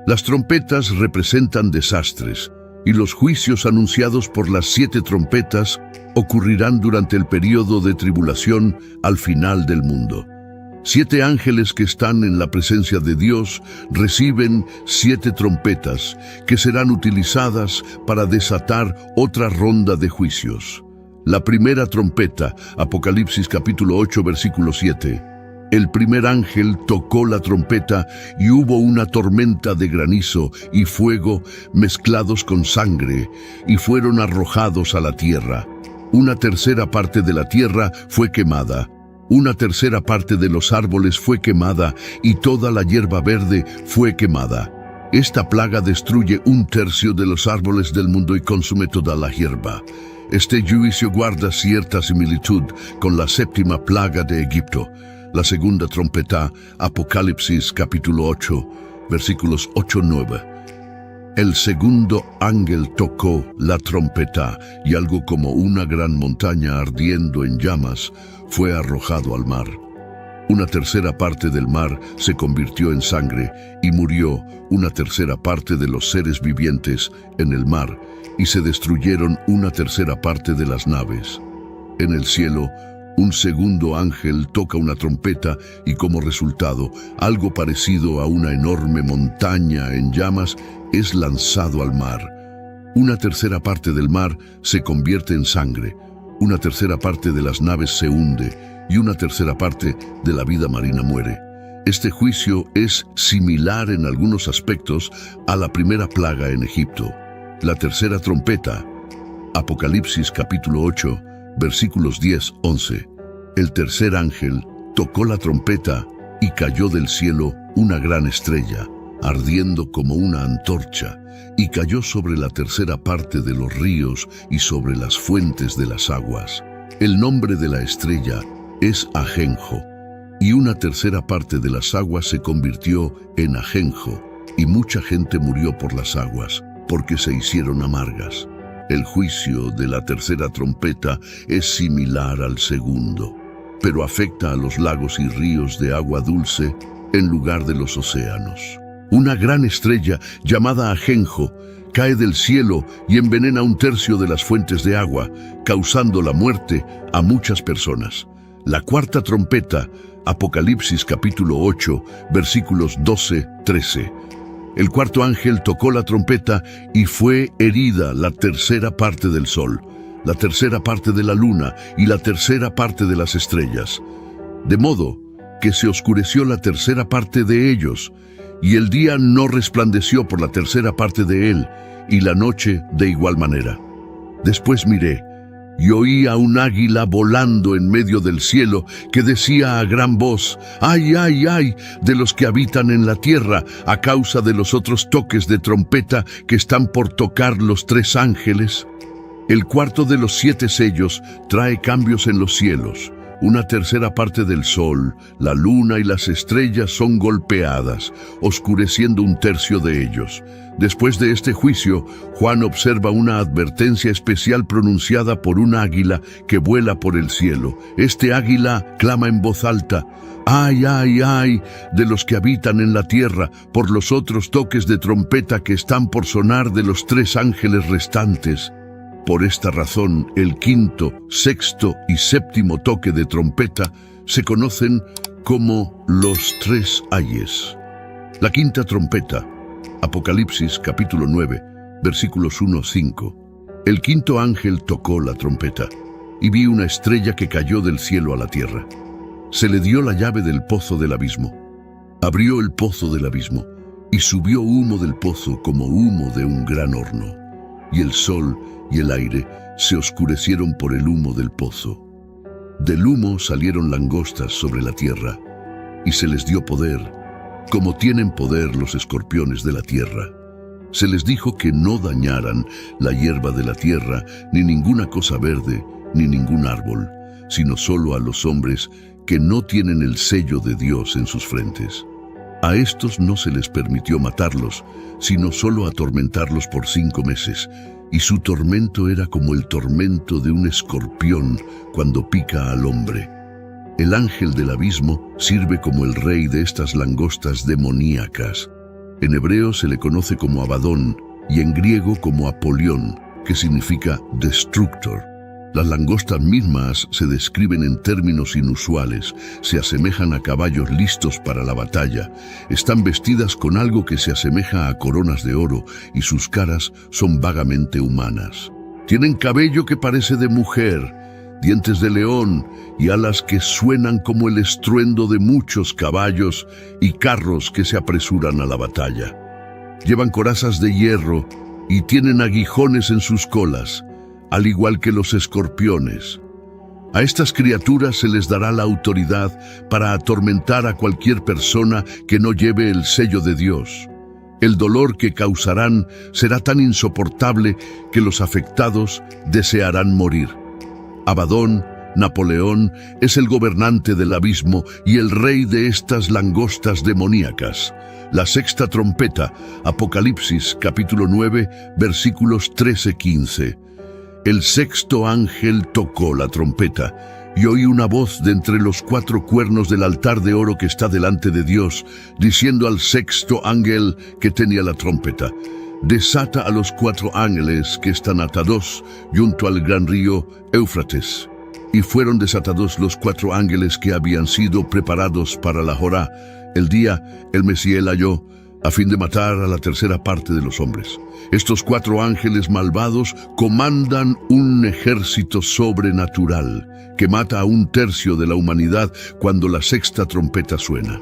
Las trompetas representan desastres, y los juicios anunciados por las 7 trompetas ocurrirán durante el período de tribulación al final del mundo. 7 ángeles que están en la presencia de Dios reciben 7 trompetas que serán utilizadas para desatar otra ronda de juicios. La primera trompeta, Apocalipsis capítulo 8, versículo 7. El primer ángel tocó la trompeta y hubo una tormenta de granizo y fuego mezclados con sangre y fueron arrojados a la tierra. Una tercera parte de la tierra fue quemada. Una tercera parte de los árboles fue quemada y toda la hierba verde fue quemada. Esta plaga destruye 1/3 de los árboles del mundo y consume toda la hierba. Este juicio guarda cierta similitud con la 7ª plaga de Egipto. La segunda trompeta, Apocalipsis capítulo 8, versículos 8-9. El segundo ángel tocó la trompeta y algo como una gran montaña ardiendo en llamas fue arrojado al mar. Una tercera parte del mar se convirtió en sangre y murió una tercera parte de los seres vivientes en el mar y se destruyeron una tercera parte de las naves. En el cielo, un segundo ángel toca una trompeta y como resultado, algo parecido a una enorme montaña en llamas es lanzado al mar. Una tercera parte del mar se convierte en sangre, una tercera parte de las naves se hunde y una tercera parte de la vida marina muere. Este juicio es similar en algunos aspectos a la primera plaga en Egipto. La tercera trompeta, Apocalipsis capítulo 8, versículos 10-11. El tercer ángel tocó la trompeta y cayó del cielo una gran estrella, ardiendo como una antorcha, y cayó sobre la tercera parte de los ríos y sobre las fuentes de las aguas. El nombre de la estrella es ajenjo, y una tercera parte de las aguas se convirtió en ajenjo, y mucha gente murió por las aguas, porque se hicieron amargas. El juicio de la tercera trompeta es similar al segundo, pero afecta a los lagos y ríos de agua dulce en lugar de los océanos. Una gran estrella llamada ajenjo cae del cielo y envenena un tercio de las fuentes de agua, causando la muerte a muchas personas. La cuarta trompeta, Apocalipsis capítulo 8, versículos 12-13. El cuarto ángel tocó la trompeta y fue herida la tercera parte del sol, la tercera parte de la luna y la tercera parte de las estrellas, de modo que se oscureció la tercera parte de ellos, y el día no resplandeció por la tercera parte de él, y la noche de igual manera. Después miré, y oí a un águila volando en medio del cielo que decía a gran voz: ¡Ay, ay, ay! De los que habitan en la tierra, a causa de los otros toques de trompeta que están por tocar los tres ángeles. El cuarto de los 7 sellos trae cambios en los cielos. Una tercera parte del sol, la luna y las estrellas son golpeadas, oscureciendo un tercio de ellos. Después de este juicio, Juan observa una advertencia especial pronunciada por un águila que vuela por el cielo. Este águila clama en voz alta: ¡Ay, ay, ay! De los que habitan en la tierra, por los otros toques de trompeta que están por sonar de los 3 ángeles restantes. Por esta razón, el quinto, sexto y séptimo toque de trompeta se conocen como los 3 ayes. La quinta trompeta, Apocalipsis capítulo 9, versículos 1-5. El quinto ángel tocó la trompeta, y vi una estrella que cayó del cielo a la tierra. Se le dio la llave del pozo del abismo. Abrió el pozo del abismo, y subió humo del pozo como humo de un gran horno. Y el sol y el aire se oscurecieron por el humo del pozo. Del humo salieron langostas sobre la tierra, y se les dio poder, como tienen poder los escorpiones de la tierra. Se les dijo que no dañaran la hierba de la tierra, ni ninguna cosa verde, ni ningún árbol, sino solo a los hombres que no tienen el sello de Dios en sus frentes. A estos no se les permitió matarlos, sino solo atormentarlos por 5 meses, y su tormento era como el tormento de un escorpión cuando pica al hombre. El ángel del abismo sirve como el rey de estas langostas demoníacas. En hebreo se le conoce como Abadón y en griego como Apolión, que significa destructor. Las langostas mismas se describen en términos inusuales, se asemejan a caballos listos para la batalla, están vestidas con algo que se asemeja a coronas de oro y sus caras son vagamente humanas. Tienen cabello que parece de mujer, dientes de león y alas que suenan como el estruendo de muchos caballos y carros que se apresuran a la batalla. Llevan corazas de hierro y tienen aguijones en sus colas, al igual que los escorpiones. A estas criaturas se les dará la autoridad para atormentar a cualquier persona que no lleve el sello de Dios. El dolor que causarán será tan insoportable que los afectados desearán morir. Abadón Napoleón es el gobernante del abismo y el rey de estas langostas demoníacas. La sexta trompeta, Apocalipsis capítulo 9, versículos 13-15. El sexto ángel tocó la trompeta, y oí una voz de entre los 4 cuernos del altar de oro que está delante de Dios, diciendo al sexto ángel que tenía la trompeta: desata a los 4 ángeles que están atados junto al gran río Éufrates. Y fueron desatados los 4 ángeles que habían sido preparados para la Jorá, el día el Mesiel halló, a fin de matar a la tercera parte de los hombres. Estos 4 ángeles malvados comandan un ejército sobrenatural que mata a 1/3 de la humanidad cuando la sexta trompeta suena.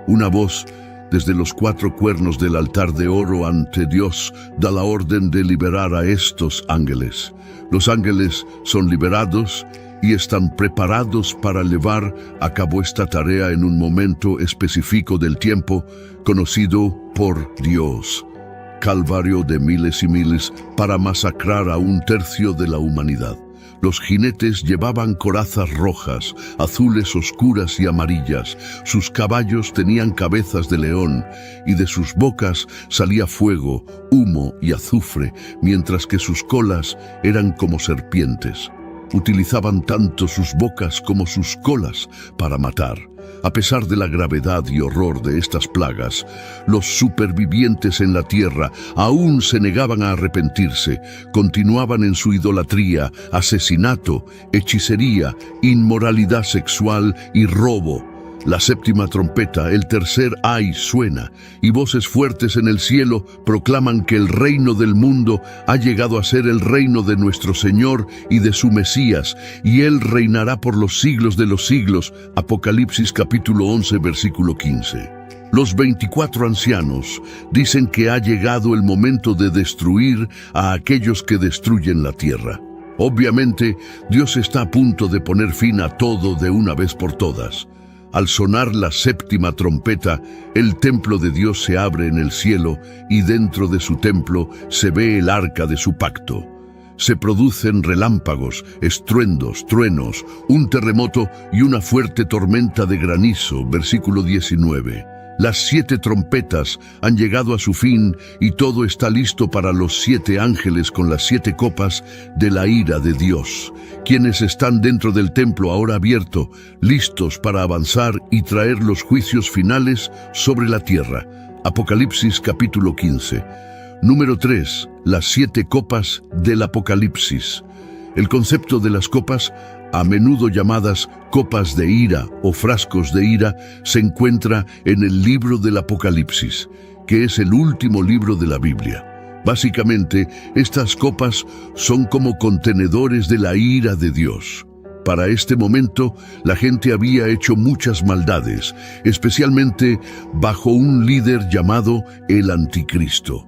Una voz desde los 4 cuernos del altar de oro ante Dios da la orden de liberar a estos ángeles. Los ángeles son liberados y están preparados para llevar a cabo esta tarea en un momento específico del tiempo conocido por Dios, calvario de miles y miles, para masacrar a 1/3 de la humanidad. Los jinetes llevaban corazas rojas, azules oscuras y amarillas. Sus caballos tenían cabezas de león, y de sus bocas salía fuego, humo y azufre, mientras que sus colas eran como serpientes. Utilizaban tanto sus bocas como sus colas para matar. A pesar de la gravedad y horror de estas plagas, los supervivientes en la tierra aún se negaban a arrepentirse, continuaban en su idolatría, asesinato, hechicería, inmoralidad sexual y robo. La séptima trompeta, el tercer ay, suena, y voces fuertes en el cielo proclaman que el reino del mundo ha llegado a ser el reino de nuestro Señor y de su Mesías, y Él reinará por los siglos de los siglos. Apocalipsis capítulo 11, versículo 15. Los 24 ancianos dicen que ha llegado el momento de destruir a aquellos que destruyen la tierra. Obviamente, Dios está a punto de poner fin a todo de una vez por todas. Al sonar la séptima trompeta, el templo de Dios se abre en el cielo y dentro de su templo se ve el arca de su pacto. Se producen relámpagos, estruendos, truenos, un terremoto y una fuerte tormenta de granizo. Versículo 19. Las 7 trompetas han llegado a su fin y todo está listo para los 7 ángeles con las 7 copas de la ira de Dios, quienes están dentro del templo ahora abierto, listos para avanzar y traer los juicios finales sobre la tierra. Apocalipsis capítulo 15. Número 3. Las 7 copas del Apocalipsis. El concepto de las copas, a menudo llamadas copas de ira o frascos de ira, se encuentra en el libro del Apocalipsis, que es el último libro de la Biblia. Básicamente, estas copas son como contenedores de la ira de Dios. Para este momento, la gente había hecho muchas maldades, especialmente bajo un líder llamado el Anticristo.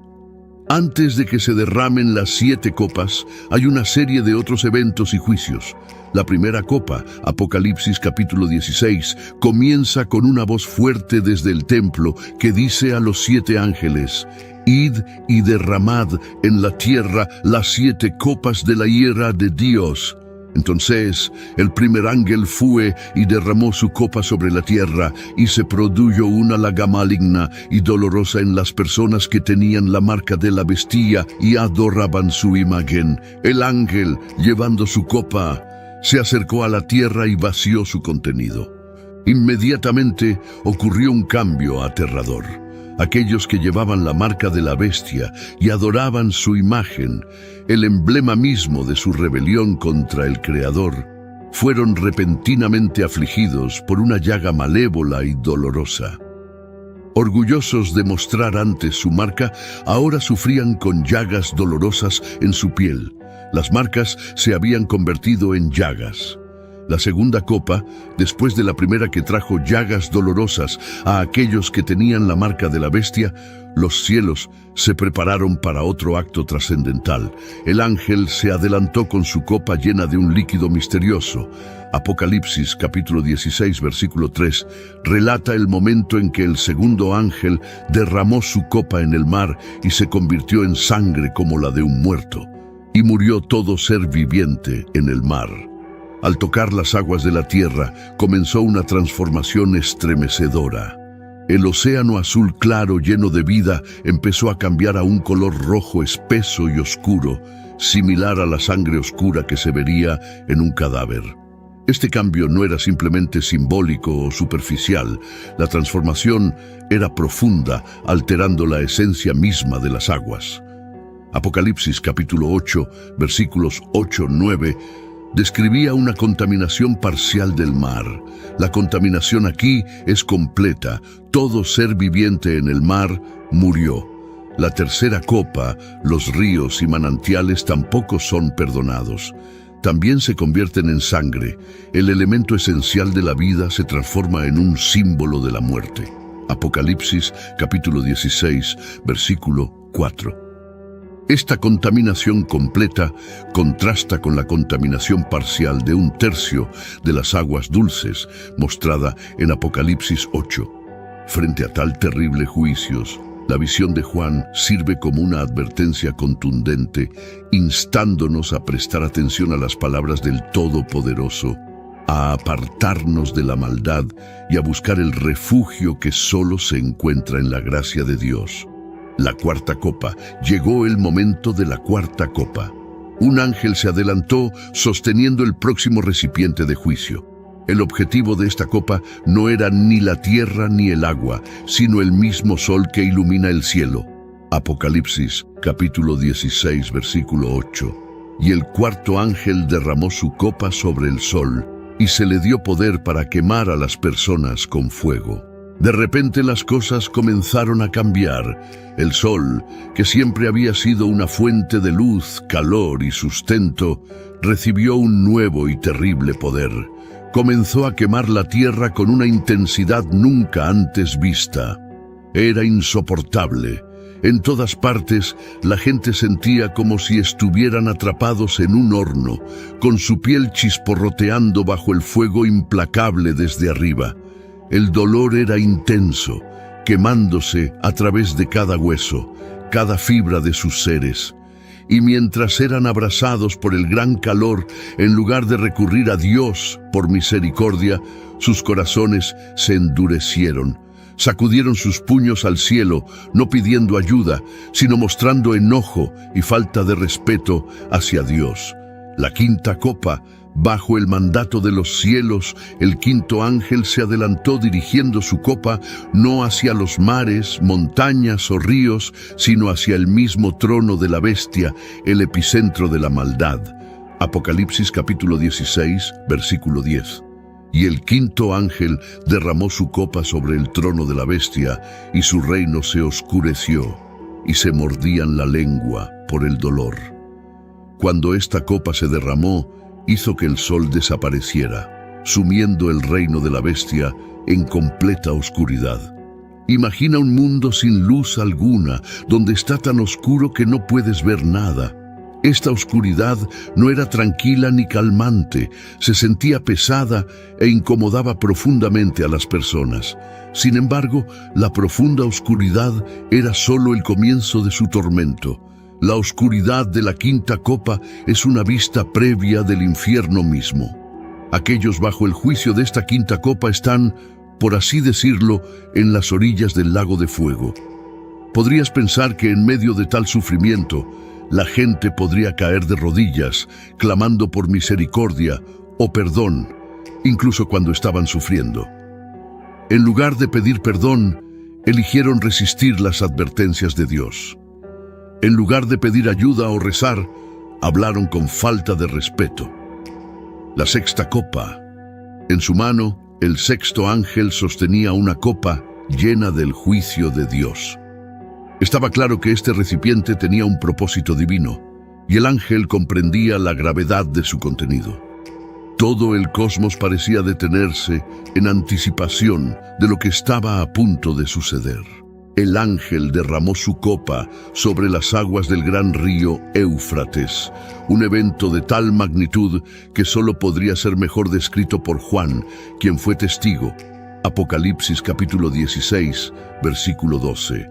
Antes de que se derramen las 7 copas, hay una serie de otros eventos y juicios. La primera copa, Apocalipsis capítulo 16, comienza con una voz fuerte desde el templo que dice a los 7 ángeles: «Id y derramad en la tierra las 7 copas de la ira de Dios». Entonces el primer ángel fue y derramó su copa sobre la tierra, y se produjo una plaga maligna y dolorosa en las personas que tenían la marca de la bestia y adoraban su imagen. El ángel, llevando su copa, se acercó a la tierra y vació su contenido. Inmediatamente ocurrió un cambio aterrador. Aquellos que llevaban la marca de la bestia y adoraban su imagen, el emblema mismo de su rebelión contra el Creador, fueron repentinamente afligidos por una llaga malévola y dolorosa. Orgullosos de mostrar antes su marca, ahora sufrían con llagas dolorosas en su piel. Las marcas se habían convertido en llagas. La segunda copa, después de la primera que trajo llagas dolorosas a aquellos que tenían la marca de la bestia, los cielos se prepararon para otro acto trascendental. El ángel se adelantó con su copa llena de un líquido misterioso. Apocalipsis capítulo 16, versículo 3, relata el momento en que el segundo ángel derramó su copa en el mar y se convirtió en sangre como la de un muerto, y murió todo ser viviente en el mar. Al tocar las aguas de la tierra, comenzó una transformación estremecedora. El océano azul claro, lleno de vida, empezó a cambiar a un color rojo espeso y oscuro, similar a la sangre oscura que se vería en un cadáver. Este cambio no era simplemente simbólico o superficial. La transformación era profunda, alterando la esencia misma de las aguas. Apocalipsis capítulo 8, versículos 8-9, describía una contaminación parcial del mar. La contaminación aquí es completa. Todo ser viviente en el mar murió. La tercera copa, los ríos y manantiales tampoco son perdonados. También se convierten en sangre. El elemento esencial de la vida se transforma en un símbolo de la muerte. Apocalipsis capítulo 16, versículo 4. Esta contaminación completa contrasta con la contaminación parcial de 1/3 de las aguas dulces, mostrada en Apocalipsis 8. Frente a tal terrible juicios, la visión de Juan sirve como una advertencia contundente, instándonos a prestar atención a las palabras del Todopoderoso, a apartarnos de la maldad y a buscar el refugio que solo se encuentra en la gracia de Dios. La cuarta copa. Llegó el momento de la cuarta copa. Un ángel se adelantó sosteniendo el próximo recipiente de juicio. El objetivo de esta copa no era ni la tierra ni el agua, sino el mismo sol que ilumina el cielo. Apocalipsis, capítulo 16, versículo 8. Y el cuarto ángel derramó su copa sobre el sol, y se le dio poder para quemar a las personas con fuego. De repente las cosas comenzaron a cambiar. El sol, que siempre había sido una fuente de luz, calor y sustento, recibió un nuevo y terrible poder. Comenzó a quemar la tierra con una intensidad nunca antes vista. Era insoportable. En todas partes, la gente sentía como si estuvieran atrapados en un horno, con su piel chisporroteando bajo el fuego implacable desde arriba. El dolor era intenso, quemándose a través de cada hueso, cada fibra de sus seres. Y mientras eran abrasados por el gran calor, en lugar de recurrir a Dios por misericordia, sus corazones se endurecieron. Sacudieron sus puños al cielo, no pidiendo ayuda, sino mostrando enojo y falta de respeto hacia Dios. La quinta copa. Bajo el mandato de los cielos, el quinto ángel se adelantó dirigiendo su copa no hacia los mares, montañas o ríos, sino hacia el mismo trono de la bestia, el epicentro de la maldad. Apocalipsis capítulo 16, versículo 10. Y el quinto ángel derramó su copa sobre el trono de la bestia, y su reino se oscureció, y se mordían la lengua por el dolor. Cuando esta copa se derramó, hizo que el sol desapareciera, sumiendo el reino de la bestia en completa oscuridad. Imagina un mundo sin luz alguna, donde está tan oscuro que no puedes ver nada. Esta oscuridad no era tranquila ni calmante, se sentía pesada e incomodaba profundamente a las personas. Sin embargo, la profunda oscuridad era solo el comienzo de su tormento. La oscuridad de la quinta copa es una vista previa del infierno mismo. Aquellos bajo el juicio de esta quinta copa están, por así decirlo, en las orillas del lago de fuego. Podrías pensar que en medio de tal sufrimiento, la gente podría caer de rodillas, clamando por misericordia o perdón, incluso cuando estaban sufriendo. En lugar de pedir perdón, eligieron resistir las advertencias de Dios. En lugar de pedir ayuda o rezar, hablaron con falta de respeto. La sexta copa. En su mano, el sexto ángel sostenía una copa llena del juicio de Dios. Estaba claro que este recipiente tenía un propósito divino, y el ángel comprendía la gravedad de su contenido. Todo el cosmos parecía detenerse en anticipación de lo que estaba a punto de suceder. El ángel derramó su copa sobre las aguas del gran río Éufrates, un evento de tal magnitud que solo podría ser mejor descrito por Juan, quien fue testigo. Apocalipsis capítulo 16, versículo 12.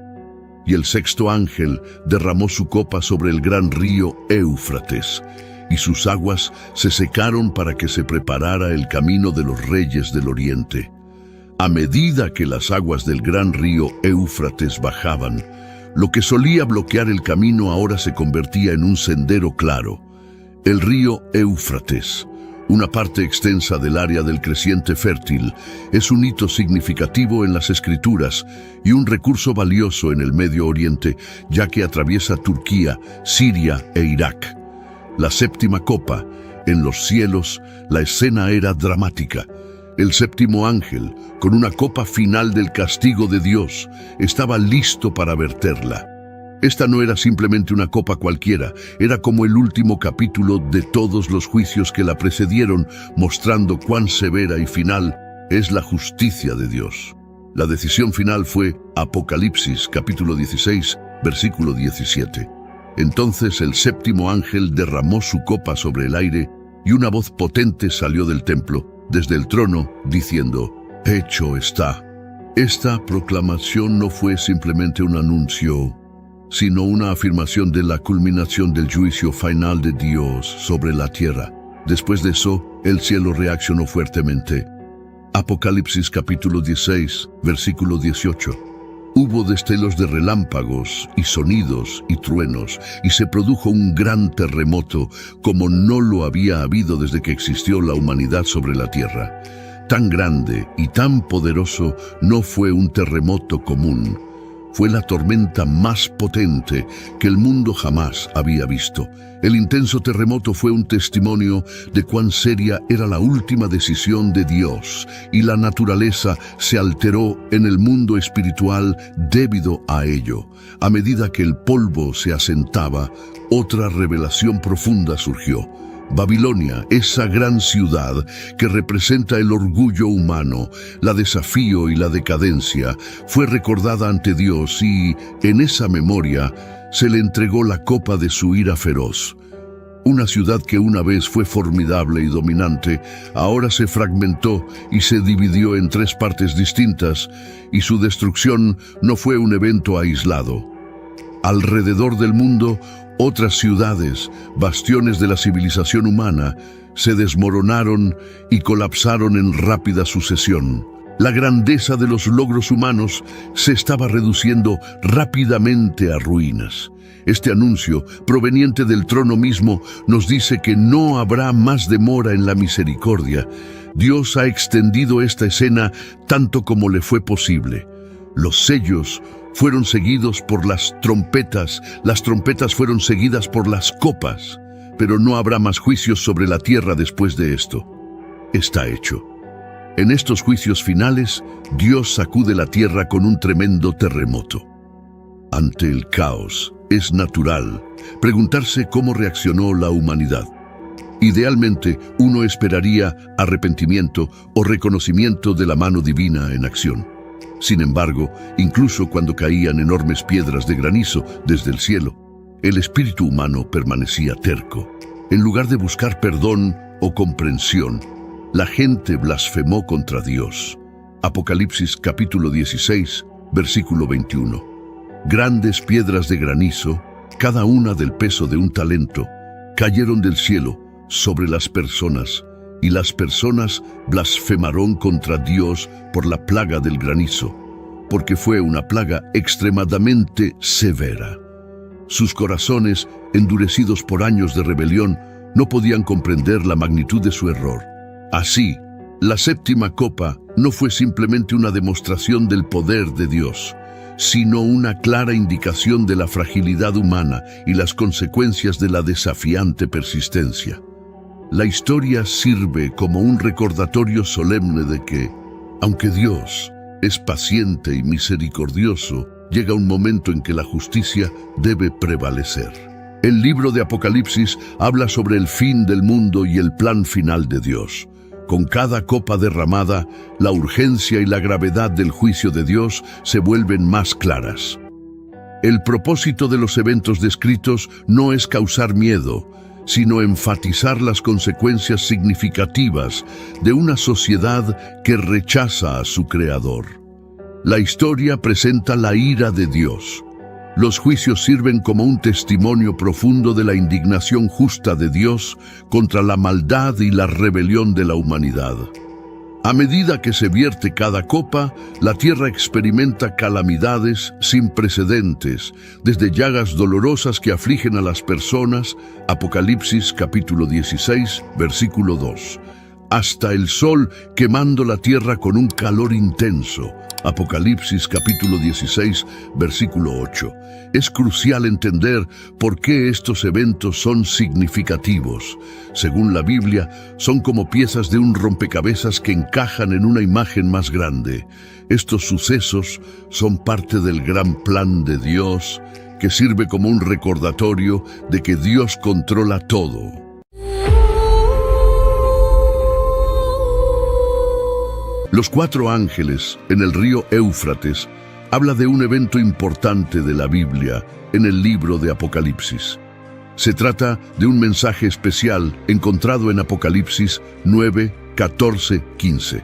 Y el sexto ángel derramó su copa sobre el gran río Éufrates. y sus aguas se secaron para que se preparara el camino de los reyes del oriente. A medida que las aguas del gran río Éufrates bajaban, lo que solía bloquear el camino ahora se convertía en un sendero claro. El río Éufrates, una parte extensa del área del creciente fértil, es un hito significativo en las Escrituras y un recurso valioso en el Medio Oriente, ya que atraviesa Turquía, Siria e Irak. La séptima copa, en los cielos, la escena era dramática. El séptimo ángel, con una copa final del castigo de Dios, estaba listo para verterla. Esta no era simplemente una copa cualquiera, era como el último capítulo de todos los juicios que la precedieron, mostrando cuán severa y final es la justicia de Dios. La decisión final fue Apocalipsis, capítulo 16, versículo 17. Entonces el séptimo ángel derramó su copa sobre el aire y una voz potente salió del templo, desde el trono, diciendo: «Hecho está». Esta proclamación no fue simplemente un anuncio, sino una afirmación de la culminación del juicio final de Dios sobre la tierra. Después de eso, el cielo reaccionó fuertemente. Apocalipsis capítulo 16, versículo 18. Hubo destellos de relámpagos y sonidos y truenos, y se produjo un gran terremoto, como no lo había habido desde que existió la humanidad sobre la tierra. Tan grande y tan poderoso no fue un terremoto común. Fue la tormenta más potente que el mundo jamás había visto. El intenso terremoto fue un testimonio de cuán seria era la última decisión de Dios, y la naturaleza se alteró en el mundo espiritual debido a ello. A medida que el polvo se asentaba, otra revelación profunda surgió. Babilonia, esa gran ciudad que representa el orgullo humano, la desafío y la decadencia, fue recordada ante Dios y, en esa memoria, se le entregó la copa de su ira feroz. Una ciudad que una vez fue formidable y dominante, ahora se fragmentó y se dividió en tres partes distintas, y su destrucción no fue un evento aislado. Alrededor del mundo, otras ciudades, bastiones de la civilización humana, se desmoronaron y colapsaron en rápida sucesión. La grandeza de los logros humanos se estaba reduciendo rápidamente a ruinas. Este anuncio, proveniente del trono mismo, nos dice que no habrá más demora en la misericordia. Dios ha extendido esta escena tanto como le fue posible. Los sellos fueron seguidos por las trompetas fueron seguidas por las copas, pero no habrá más juicios sobre la tierra después de esto. Está hecho. En estos juicios finales, Dios sacude la tierra con un tremendo terremoto. Ante el caos, es natural preguntarse cómo reaccionó la humanidad. Idealmente, uno esperaría arrepentimiento o reconocimiento de la mano divina en acción. Sin embargo, incluso cuando caían enormes piedras de granizo desde el cielo, el espíritu humano permanecía terco. En lugar de buscar perdón o comprensión, la gente blasfemó contra Dios. Apocalipsis capítulo 16, versículo 21. Grandes piedras de granizo, cada una del peso de un talento, cayeron del cielo sobre las personas, y las personas blasfemaron contra Dios por la plaga del granizo, porque fue una plaga extremadamente severa. Sus corazones, endurecidos por años de rebelión, no podían comprender la magnitud de su error. Así, la séptima copa no fue simplemente una demostración del poder de Dios, sino una clara indicación de la fragilidad humana y las consecuencias de la desafiante persistencia. La historia sirve como un recordatorio solemne de que, aunque Dios es paciente y misericordioso, llega un momento en que la justicia debe prevalecer. El libro de Apocalipsis habla sobre el fin del mundo y el plan final de Dios. Con cada copa derramada, la urgencia y la gravedad del juicio de Dios se vuelven más claras. El propósito de los eventos descritos no es causar miedo, sino enfatizar las consecuencias significativas de una sociedad que rechaza a su Creador. La historia presenta la ira de Dios, Los juicios sirven como un testimonio profundo de la indignación justa de Dios contra la maldad y la rebelión de la humanidad. A medida que se vierte cada copa, la tierra experimenta calamidades sin precedentes, desde llagas dolorosas que afligen a las personas, Apocalipsis capítulo 16, versículo 2, hasta el sol quemando la tierra con un calor intenso, Apocalipsis capítulo 16, versículo 8. Es crucial entender por qué estos eventos son significativos. Según la Biblia, son como piezas de un rompecabezas que encajan en una imagen más grande. Estos sucesos son parte del gran plan de Dios, que sirve como un recordatorio de que Dios controla todo. Los 4 ángeles en el río Éufrates habla de un evento importante de la Biblia en el libro de Apocalipsis. Se trata de un mensaje especial encontrado en Apocalipsis 9, 14, 15.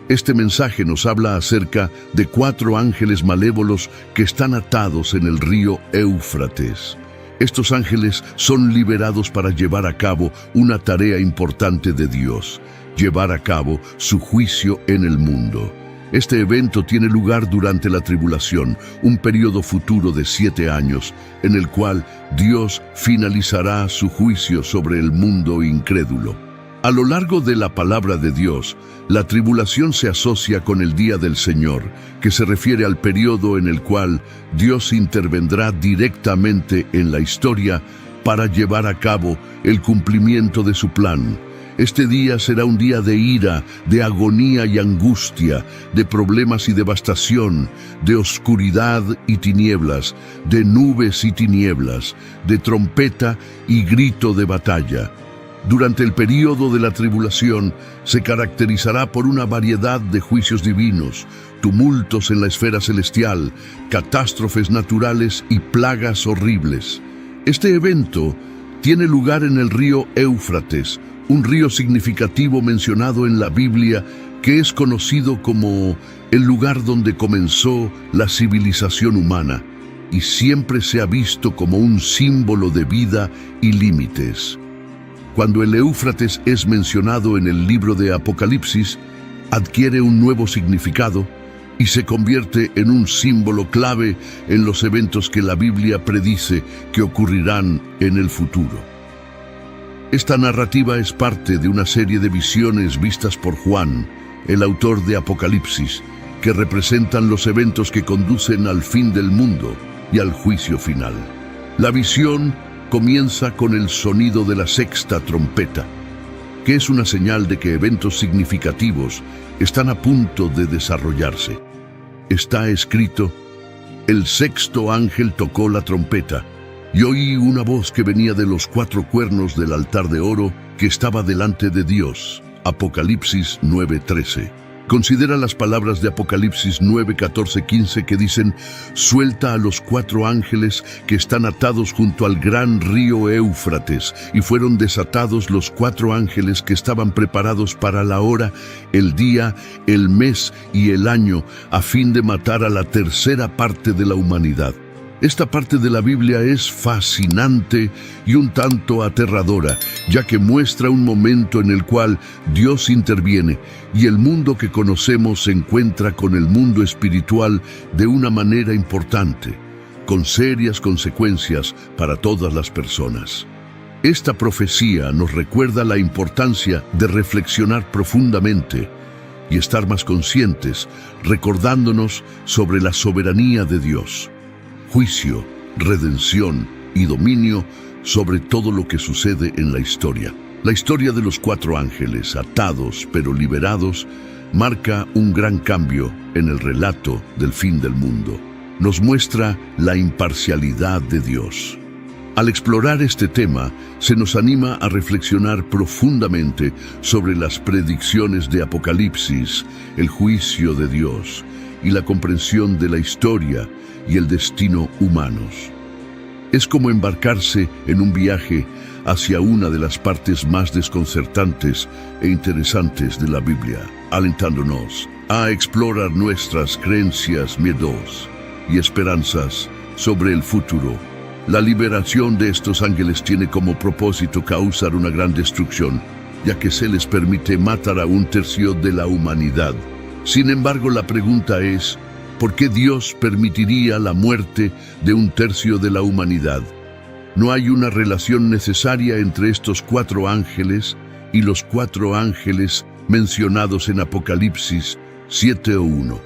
Este mensaje nos habla acerca de 4 ángeles malévolos que están atados en el río Éufrates. Estos ángeles son liberados para llevar a cabo una tarea importante de Dios: llevar a cabo su juicio en el mundo. Este evento tiene lugar durante la tribulación, un periodo futuro de 7 años, en el cual Dios finalizará su juicio sobre el mundo incrédulo. A lo largo de la palabra de Dios, la tribulación se asocia con el día del Señor, que se refiere al periodo en el cual Dios intervendrá directamente en la historia para llevar a cabo el cumplimiento de su plan. Este día será un día de ira, de agonía y angustia, de problemas y devastación, de oscuridad y tinieblas, de nubes y tinieblas, de trompeta y grito de batalla. Durante el período de la tribulación se caracterizará por una variedad de juicios divinos, tumultos en la esfera celestial, catástrofes naturales y plagas horribles. Este evento tiene lugar en el río Éufrates, un río significativo mencionado en la Biblia que es conocido como el lugar donde comenzó la civilización humana y siempre se ha visto como un símbolo de vida y límites. Cuando el Éufrates es mencionado en el libro de Apocalipsis, adquiere un nuevo significado y se convierte en un símbolo clave en los eventos que la Biblia predice que ocurrirán en el futuro. Esta narrativa es parte de una serie de visiones vistas por Juan, el autor de Apocalipsis, que representan los eventos que conducen al fin del mundo y al juicio final. La visión comienza con el sonido de la 6ª trompeta, que es una señal de que eventos significativos están a punto de desarrollarse. Está escrito: el 6º ángel tocó la trompeta, y oí una voz que venía de los 4 cuernos del altar de oro que estaba delante de Dios. Apocalipsis 9:13. Considera las palabras de Apocalipsis 9, 14, 15 que dicen: suelta a los 4 ángeles que están atados junto al gran río Éufrates. Y fueron desatados los 4 ángeles que estaban preparados para la hora, el día, el mes y el año, a fin de matar a la 3ª parte de la humanidad. Esta parte de la Biblia es fascinante y un tanto aterradora, ya que muestra un momento en el cual Dios interviene y el mundo que conocemos se encuentra con el mundo espiritual de una manera importante, con serias consecuencias para todas las personas. Esta profecía nos recuerda la importancia de reflexionar profundamente y estar más conscientes, recordándonos sobre la soberanía de Dios. Juicio, redención y dominio sobre todo lo que sucede en la historia. La historia de los 4 ángeles, atados pero liberados, marca un gran cambio en el relato del fin del mundo. Nos muestra la imparcialidad de Dios. Al explorar este tema, se nos anima a reflexionar profundamente sobre las predicciones de Apocalipsis, el juicio de Dios y la comprensión de la historia y el destino humanos. Es como embarcarse en un viaje hacia una de las partes más desconcertantes e interesantes de la Biblia, alentándonos a explorar nuestras creencias, miedos y esperanzas sobre el futuro. La liberación de estos ángeles tiene como propósito causar una gran destrucción, ya que se les permite matar a 1/3 de la humanidad. Sin embargo, la pregunta es, ¿por qué Dios permitiría la muerte de 1/3 de la humanidad? No hay una relación necesaria entre estos 4 ángeles y los 4 ángeles mencionados en Apocalipsis 7 o 1.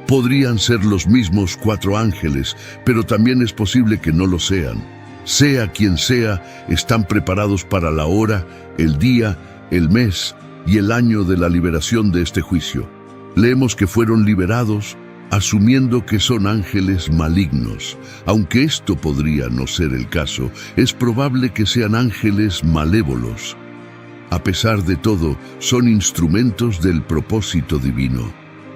Podrían ser los mismos 4 ángeles, pero también es posible que no lo sean. Sea quien sea, están preparados para la hora, el día, el mes y el año de la liberación de este juicio. Leemos que fueron liberados asumiendo que son ángeles malignos. Aunque esto podría no ser el caso, es probable que sean ángeles malévolos. A pesar de todo, son instrumentos del propósito divino.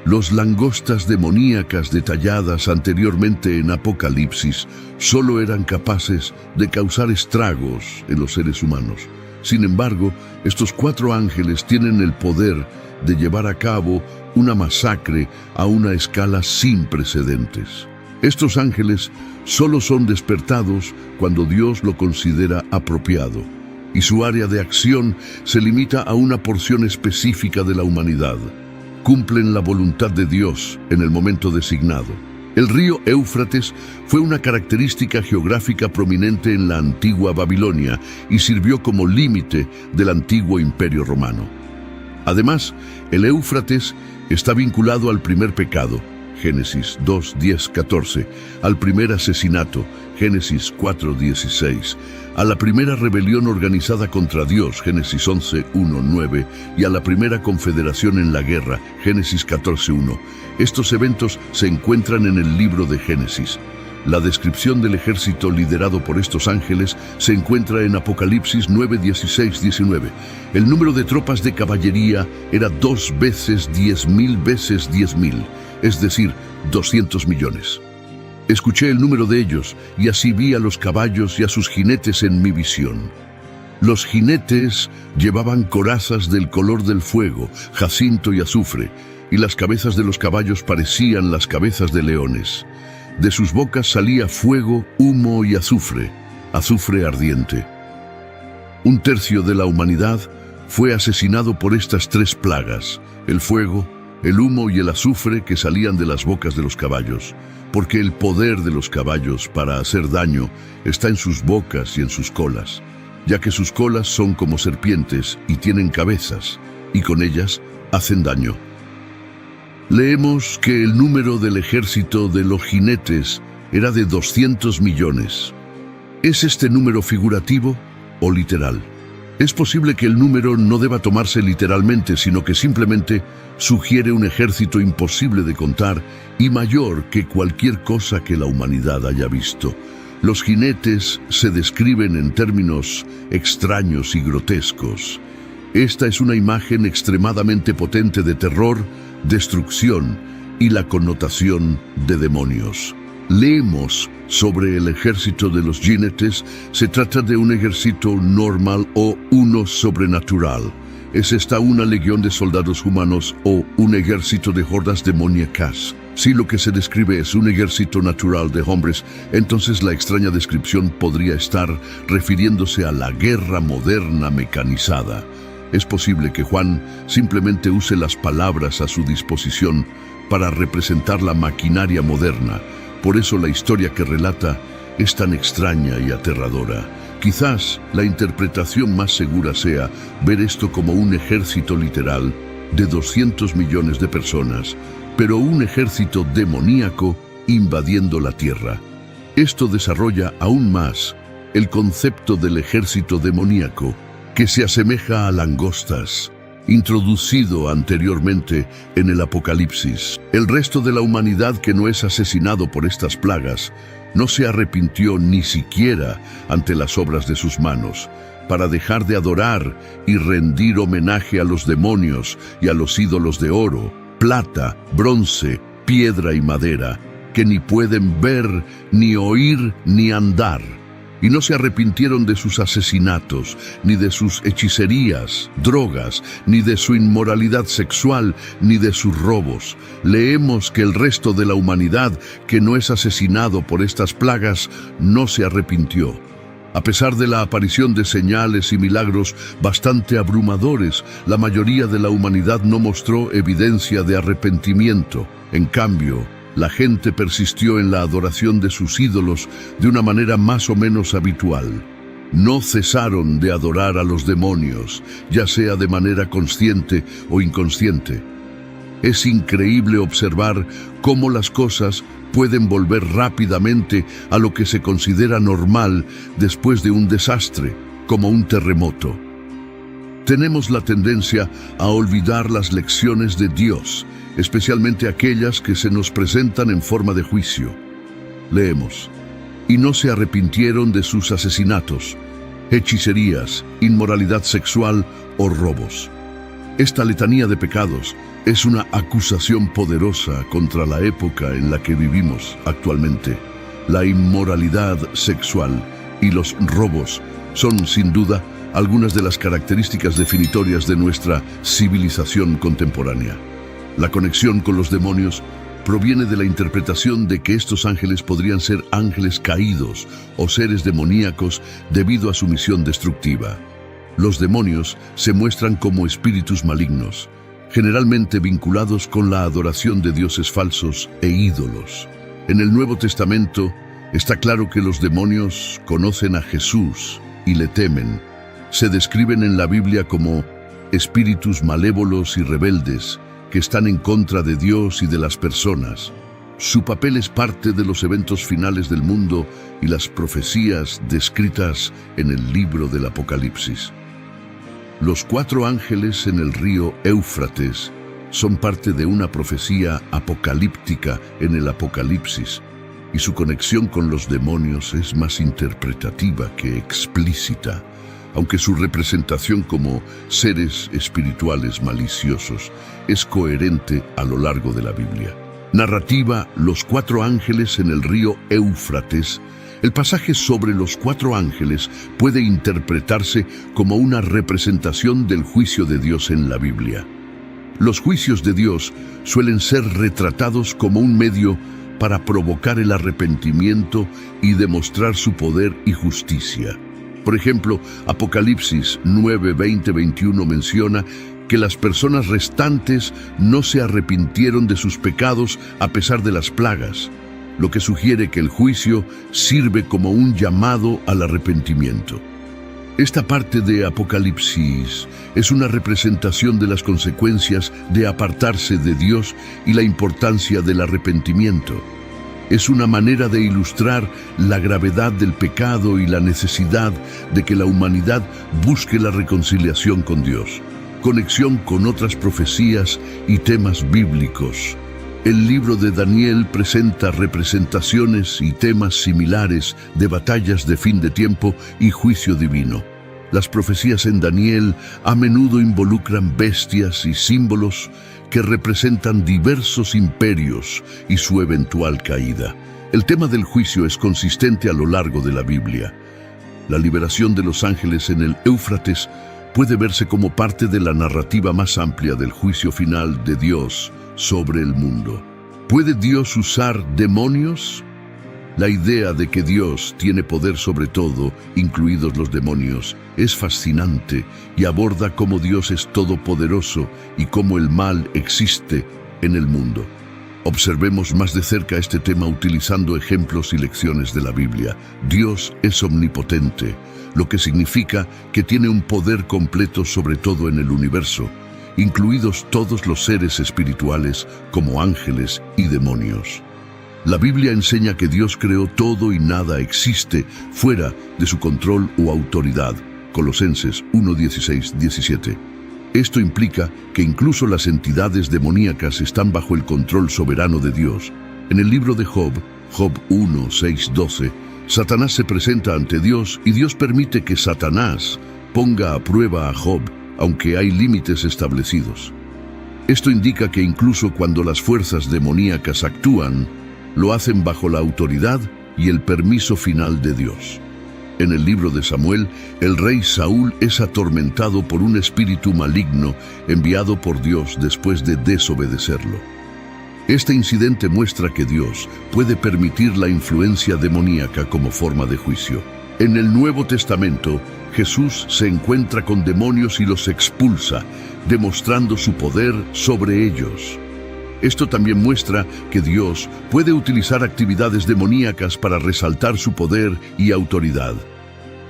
Los langostas demoníacas detalladas anteriormente en Apocalipsis solo eran capaces de causar estragos en los seres humanos. Sin embargo, estos 4 ángeles tienen el poder de llevar a cabo una masacre a una escala sin precedentes. Estos ángeles solo son despertados cuando Dios lo considera apropiado, y su área de acción se limita a una porción específica de la humanidad. Cumplen la voluntad de Dios en el momento designado. El río Éufrates fue una característica geográfica prominente en la antigua Babilonia y sirvió como límite del antiguo Imperio Romano. Además, el Éufrates está vinculado al primer pecado, Génesis 2, 10, 14, al primer asesinato, Génesis 4, 16, a la primera rebelión organizada contra Dios, Génesis 11, 1, 9, y a la primera confederación en la guerra, Génesis 14, 1. Estos eventos se encuentran en el libro de Génesis. La descripción del ejército liderado por estos ángeles se encuentra en Apocalipsis 9, 16, 19. El número de tropas de caballería era 2 veces 10.000 veces 10.000, es decir, 200 millones. Escuché el número de ellos y así vi a los caballos y a sus jinetes en mi visión. Los jinetes llevaban corazas del color del fuego, jacinto y azufre, y las cabezas de los caballos parecían las cabezas de leones. De sus bocas salía fuego, humo y azufre, azufre ardiente. 1/3 de la humanidad fue asesinado por estas 3 plagas, el fuego, el humo y el azufre que salían de las bocas de los caballos, porque el poder de los caballos para hacer daño está en sus bocas y en sus colas, ya que sus colas son como serpientes y tienen cabezas, y con ellas hacen daño. Leemos que el número del ejército de los jinetes era de 200 millones. ¿Es este número figurativo o literal? Es posible que el número no deba tomarse literalmente, sino que simplemente sugiere un ejército imposible de contar y mayor que cualquier cosa que la humanidad haya visto. Los jinetes se describen en términos extraños y grotescos. Esta es una imagen extremadamente potente de terror, destrucción y la connotación de demonios. Leemos sobre el ejército de los jinetes. Se trata de un ejército normal o uno sobrenatural. ¿Es esta una legión de soldados humanos o un ejército de hordas demoníacas? Si lo que se describe es un ejército natural de hombres, entonces la extraña descripción podría estar refiriéndose a la guerra moderna mecanizada. Es posible que Juan simplemente use las palabras a su disposición para representar la maquinaria moderna. Por eso la historia que relata es tan extraña y aterradora. Quizás la interpretación más segura sea ver esto como un ejército literal de 200 millones de personas, pero un ejército demoníaco invadiendo la tierra. Esto desarrolla aún más el concepto del ejército demoníaco, que se asemeja a langostas, introducido anteriormente en el Apocalipsis. El resto de la humanidad que no es asesinado por estas plagas no se arrepintió ni siquiera ante las obras de sus manos, para dejar de adorar y rendir homenaje a los demonios y a los ídolos de oro, plata, bronce, piedra y madera, que ni pueden ver, ni oír, ni andar. y no se arrepintieron de sus asesinatos, ni de sus hechicerías, drogas, ni de su inmoralidad sexual, ni de sus robos. Leemos que el resto de la humanidad que no es asesinado por estas plagas no se arrepintió. A pesar de la aparición de señales y milagros bastante abrumadores, la mayoría de la humanidad no mostró evidencia de arrepentimiento. En cambio, la gente persistió en la adoración de sus ídolos de una manera más o menos habitual. No cesaron de adorar a los demonios, ya sea de manera consciente o inconsciente. Es increíble observar cómo las cosas pueden volver rápidamente a lo que se considera normal después de un desastre, como un terremoto. Tenemos la tendencia a olvidar las lecciones de Dios, especialmente aquellas que se nos presentan en forma de juicio. Leemos: y no se arrepintieron de sus asesinatos, hechicerías, inmoralidad sexual o robos. Esta letanía de pecados es una acusación poderosa contra la época en la que vivimos actualmente. La inmoralidad sexual y los robos son, sin duda, algunas de las características definitorias de nuestra civilización contemporánea. La conexión con los demonios proviene de la interpretación de que estos ángeles podrían ser ángeles caídos o seres demoníacos debido a su misión destructiva. Los demonios se muestran como espíritus malignos, generalmente vinculados con la adoración de dioses falsos e ídolos. En el Nuevo Testamento está claro que los demonios conocen a Jesús y le temen. Se describen en la Biblia como espíritus malévolos y rebeldes que están en contra de Dios y de las personas. Su papel es parte de los eventos finales del mundo y las profecías descritas en el libro del Apocalipsis. Los 4 ángeles en el río Éufrates son parte de una profecía apocalíptica en el Apocalipsis, y su conexión con los demonios es más interpretativa que explícita, aunque su representación como seres espirituales maliciosos es coherente a lo largo de la Biblia. Narrativa: los 4 ángeles en el río Éufrates. El pasaje sobre los 4 ángeles puede interpretarse como una representación del juicio de Dios en la Biblia. Los juicios de Dios suelen ser retratados como un medio para provocar el arrepentimiento y demostrar su poder y justicia. Por ejemplo, Apocalipsis 9, 20, 21 menciona que las personas restantes no se arrepintieron de sus pecados a pesar de las plagas, lo que sugiere que el juicio sirve como un llamado al arrepentimiento. Esta parte de Apocalipsis es una representación de las consecuencias de apartarse de Dios y la importancia del arrepentimiento. Es una manera de ilustrar la gravedad del pecado y la necesidad de que la humanidad busque la reconciliación con Dios. Conexión con otras profecías y temas bíblicos. El libro de Daniel presenta representaciones y temas similares de batallas de fin de tiempo y juicio divino. Las profecías en Daniel a menudo involucran bestias y símbolos que representan diversos imperios y su eventual caída. El tema del juicio es consistente a lo largo de la Biblia. La liberación de los ángeles en el Éufrates puede verse como parte de la narrativa más amplia del juicio final de Dios sobre el mundo. ¿Puede Dios usar demonios? La idea de que Dios tiene poder sobre todo, incluidos los demonios, es fascinante y aborda cómo Dios es todopoderoso y cómo el mal existe en el mundo. Observemos más de cerca este tema utilizando ejemplos y lecciones de la Biblia. Dios es omnipotente, lo que significa que tiene un poder completo sobre todo en el universo, incluidos todos los seres espirituales como ángeles y demonios. La Biblia enseña que Dios creó todo y nada existe fuera de su control o autoridad. Colosenses 1, 16, 17. Esto implica que incluso las entidades demoníacas están bajo el control soberano de Dios. En el libro de Job, Job 1, 6, 12, Satanás se presenta ante Dios y Dios permite que Satanás ponga a prueba a Job, aunque hay límites establecidos. Esto indica que incluso cuando las fuerzas demoníacas actúan, lo hacen bajo la autoridad y el permiso final de Dios. En el libro de Samuel, el rey Saúl es atormentado por un espíritu maligno enviado por Dios después de desobedecerlo. Este incidente muestra que Dios puede permitir la influencia demoníaca como forma de juicio. En el Nuevo Testamento, Jesús se encuentra con demonios y los expulsa, demostrando su poder sobre ellos. Esto también muestra que Dios puede utilizar actividades demoníacas para resaltar su poder y autoridad.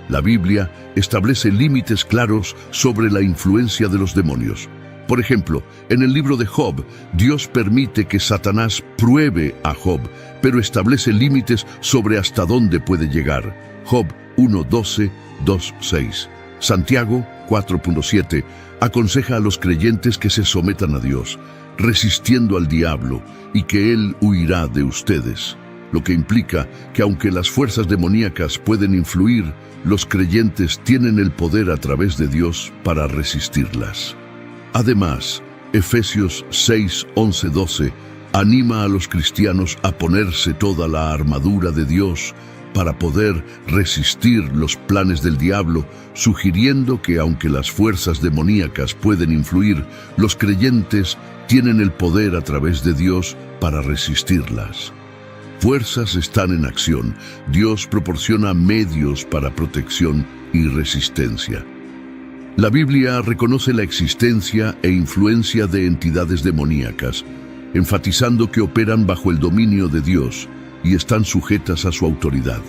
La Biblia establece límites claros sobre la influencia de los demonios. Por ejemplo, en el libro de Job, Dios permite que Satanás pruebe a Job, pero establece límites sobre hasta dónde puede llegar. Job 1:12, 2:6. Santiago 4:7 aconseja a los creyentes que se sometan a Dios, resistiendo al diablo, y que él huirá de ustedes. Lo que implica que aunque las fuerzas demoníacas pueden influir, los creyentes tienen el poder a través de Dios para resistirlas. Además, Efesios 6:11-12 anima a los cristianos a ponerse toda la armadura de Dios para poder resistir los planes del diablo, sugiriendo que aunque las fuerzas demoníacas pueden influir, los creyentes tienen el poder a través de Dios para resistirlas. Fuerzas están en acción. Dios proporciona medios para protección y resistencia. La Biblia reconoce la existencia e influencia de entidades demoníacas, enfatizando que operan bajo el dominio de Dios y están sujetas a su autoridad.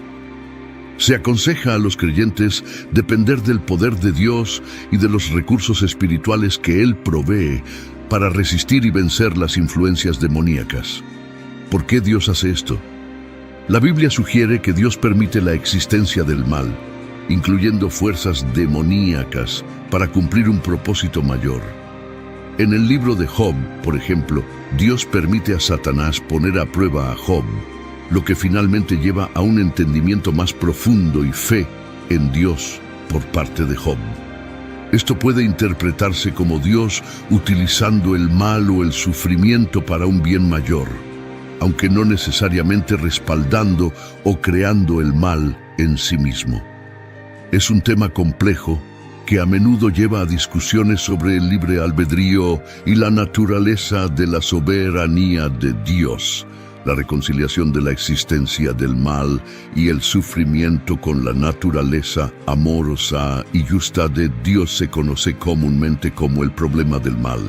Se aconseja a los creyentes depender del poder de Dios y de los recursos espirituales que Él provee para resistir y vencer las influencias demoníacas. ¿Por qué Dios hace esto? La Biblia sugiere que Dios permite la existencia del mal, incluyendo fuerzas demoníacas, para cumplir un propósito mayor. En el libro de Job, por ejemplo, Dios permite a Satanás poner a prueba a Job, lo que finalmente lleva a un entendimiento más profundo y fe en Dios por parte de Job. Esto puede interpretarse como Dios utilizando el mal o el sufrimiento para un bien mayor, aunque no necesariamente respaldando o creando el mal en sí mismo. Es un tema complejo que a menudo lleva a discusiones sobre el libre albedrío y la naturaleza de la soberanía de Dios. La reconciliación de la existencia del mal y el sufrimiento con la naturaleza amorosa y justa de Dios se conoce comúnmente como el problema del mal.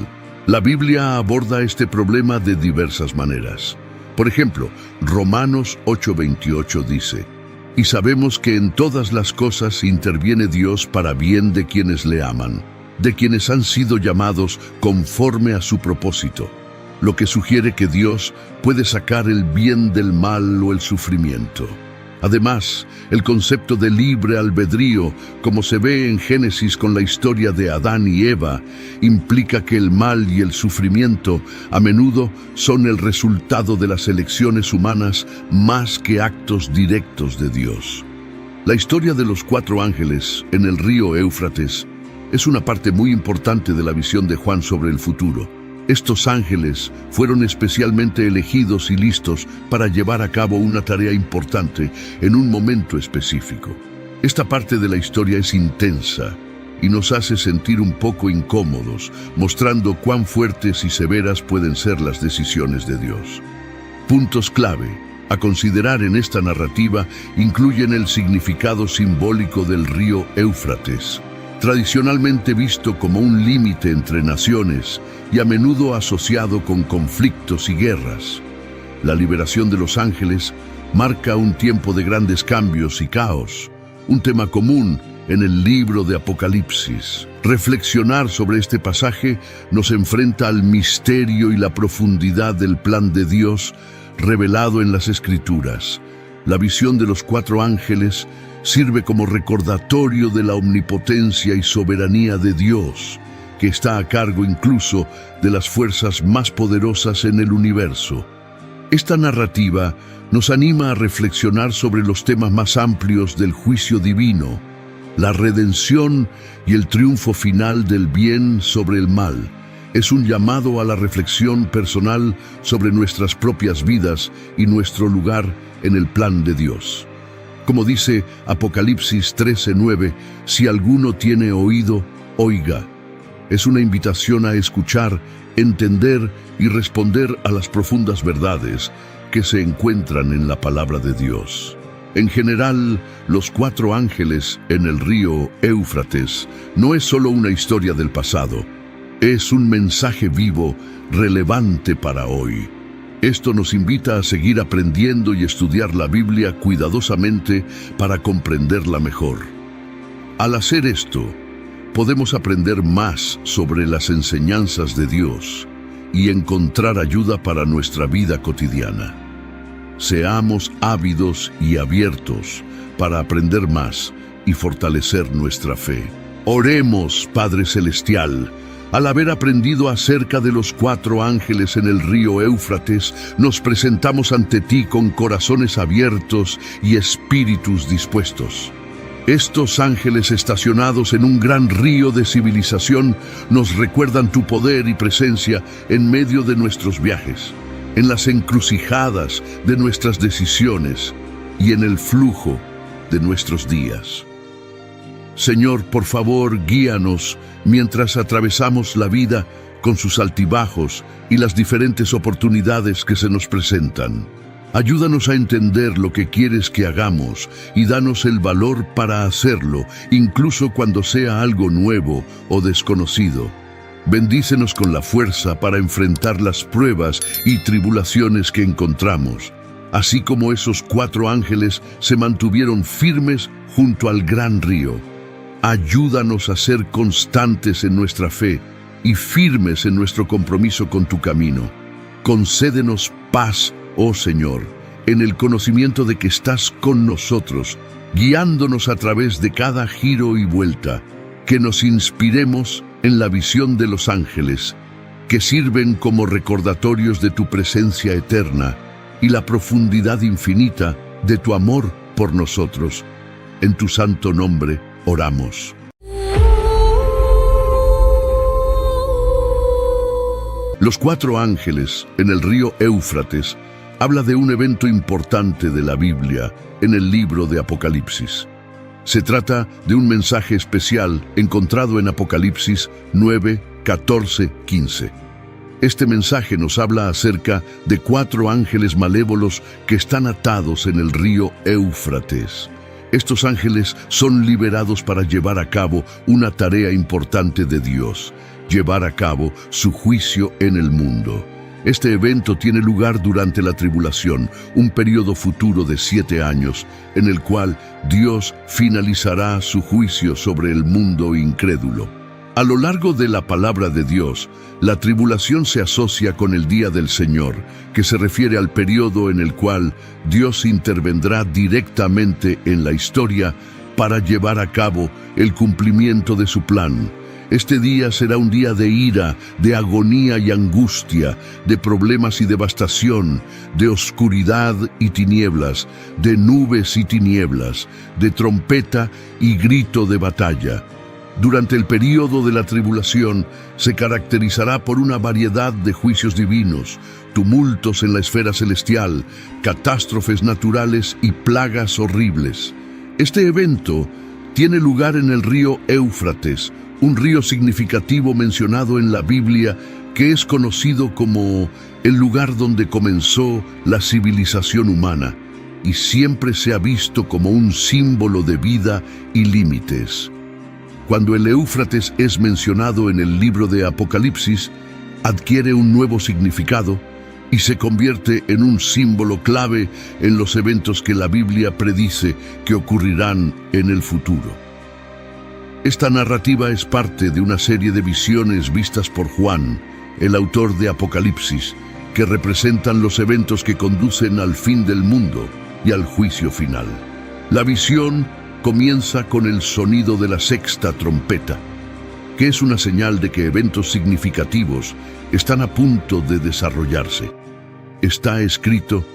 La Biblia aborda este problema de diversas maneras. Por ejemplo, Romanos 8:28 dice: «Y sabemos que en todas las cosas interviene Dios para bien de quienes le aman, de quienes han sido llamados conforme a su propósito», lo que sugiere que Dios puede sacar el bien del mal o el sufrimiento. Además, el concepto de libre albedrío, como se ve en Génesis con la historia de Adán y Eva, implica que el mal y el sufrimiento a menudo son el resultado de las elecciones humanas más que actos directos de Dios. La historia de los 4 ángeles en el río Éufrates es una parte muy importante de la visión de Juan sobre el futuro. Estos ángeles fueron especialmente elegidos y listos para llevar a cabo una tarea importante en un momento específico. Esta parte de la historia es intensa y nos hace sentir un poco incómodos, mostrando cuán fuertes y severas pueden ser las decisiones de Dios. Puntos clave a considerar en esta narrativa incluyen el significado simbólico del río Éufrates, tradicionalmente visto como un límite entre naciones y a menudo asociado con conflictos y guerras. La liberación de los ángeles marca un tiempo de grandes cambios y caos, un tema común en el libro de Apocalipsis. Reflexionar sobre este pasaje nos enfrenta al misterio y la profundidad del plan de Dios revelado en las Escrituras. La visión de los 4 ángeles sirve como recordatorio de la omnipotencia y soberanía de Dios, que está a cargo incluso de las fuerzas más poderosas en el universo. Esta narrativa nos anima a reflexionar sobre los temas más amplios del juicio divino, la redención y el triunfo final del bien sobre el mal. Es un llamado a la reflexión personal sobre nuestras propias vidas y nuestro lugar en el plan de Dios. Como dice Apocalipsis 13:9, si alguno tiene oído, oiga. Es una invitación a escuchar, entender y responder a las profundas verdades que se encuentran en la palabra de Dios. En general, los 4 ángeles en el río Éufrates no es solo una historia del pasado, es un mensaje vivo, relevante para hoy. Esto nos invita a seguir aprendiendo y estudiar la Biblia cuidadosamente para comprenderla mejor. Al hacer esto, podemos aprender más sobre las enseñanzas de Dios y encontrar ayuda para nuestra vida cotidiana. Seamos ávidos y abiertos para aprender más y fortalecer nuestra fe. Oremos, Padre Celestial. Al haber aprendido acerca de los 4 ángeles en el río Éufrates, nos presentamos ante ti con corazones abiertos y espíritus dispuestos. Estos ángeles estacionados en un gran río de civilización nos recuerdan tu poder y presencia en medio de nuestros viajes, en las encrucijadas de nuestras decisiones y en el flujo de nuestros días. Señor, por favor, guíanos mientras atravesamos la vida con sus altibajos y las diferentes oportunidades que se nos presentan. Ayúdanos a entender lo que quieres que hagamos y danos el valor para hacerlo, incluso cuando sea algo nuevo o desconocido. Bendícenos con la fuerza para enfrentar las pruebas y tribulaciones que encontramos, así como esos 4 ángeles se mantuvieron firmes junto al gran río. Ayúdanos a ser constantes en nuestra fe y firmes en nuestro compromiso con tu camino. Concédenos paz, oh Señor, en el conocimiento de que estás con nosotros, guiándonos a través de cada giro y vuelta. Que nos inspiremos en la visión de los ángeles, que sirven como recordatorios de tu presencia eterna y la profundidad infinita de tu amor por nosotros. En tu santo nombre oramos. Los 4 ángeles en el río Éufrates habla de un evento importante de la Biblia en el libro de Apocalipsis. Se trata de un mensaje especial encontrado en Apocalipsis 9, 14, 15. Este mensaje nos habla acerca de 4 ángeles malévolos que están atados en el río Éufrates. Estos ángeles son liberados para llevar a cabo una tarea importante de Dios, llevar a cabo su juicio en el mundo. Este evento tiene lugar durante la tribulación, un periodo futuro de 7 años, en el cual Dios finalizará su juicio sobre el mundo incrédulo. A lo largo de la palabra de Dios, la tribulación se asocia con el día del Señor, que se refiere al periodo en el cual Dios intervendrá directamente en la historia para llevar a cabo el cumplimiento de su plan. Este día será un día de ira, de agonía y angustia, de problemas y devastación, de oscuridad y tinieblas, de nubes y tinieblas, de trompeta y grito de batalla. Durante el período de la tribulación se caracterizará por una variedad de juicios divinos, tumultos en la esfera celestial, catástrofes naturales y plagas horribles. Este evento tiene lugar en el río Éufrates, un río significativo mencionado en la Biblia que es conocido como el lugar donde comenzó la civilización humana y siempre se ha visto como un símbolo de vida y límites. Cuando el Éufrates es mencionado en el libro de Apocalipsis, adquiere un nuevo significado y se convierte en un símbolo clave en los eventos que la Biblia predice que ocurrirán en el futuro. Esta narrativa es parte de una serie de visiones vistas por Juan, el autor de Apocalipsis, que representan los eventos que conducen al fin del mundo y al juicio final. La visión comienza con el sonido de la 6ª trompeta, que es una señal de que eventos significativos están a punto de desarrollarse. Está escrito: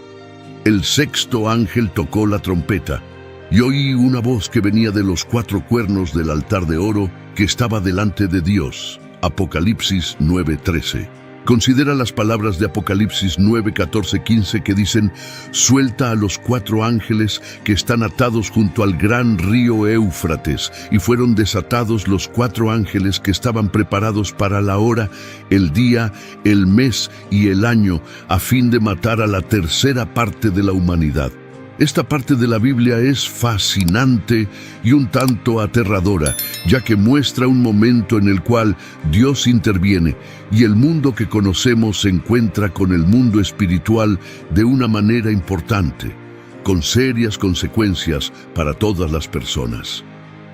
el 6º ángel tocó la trompeta, y oí una voz que venía de los 4 cuernos del altar de oro que estaba delante de Dios. Apocalipsis 9:13. Considera las palabras de Apocalipsis 9, 14, 15 que dicen: «Suelta a los 4 ángeles que están atados junto al gran río Éufrates». Y fueron desatados los 4 ángeles que estaban preparados para la hora, el día, el mes y el año, a fin de matar a la tercera parte de la humanidad. Esta parte de la Biblia es fascinante y un tanto aterradora, ya que muestra un momento en el cual Dios interviene y el mundo que conocemos se encuentra con el mundo espiritual de una manera importante, con serias consecuencias para todas las personas.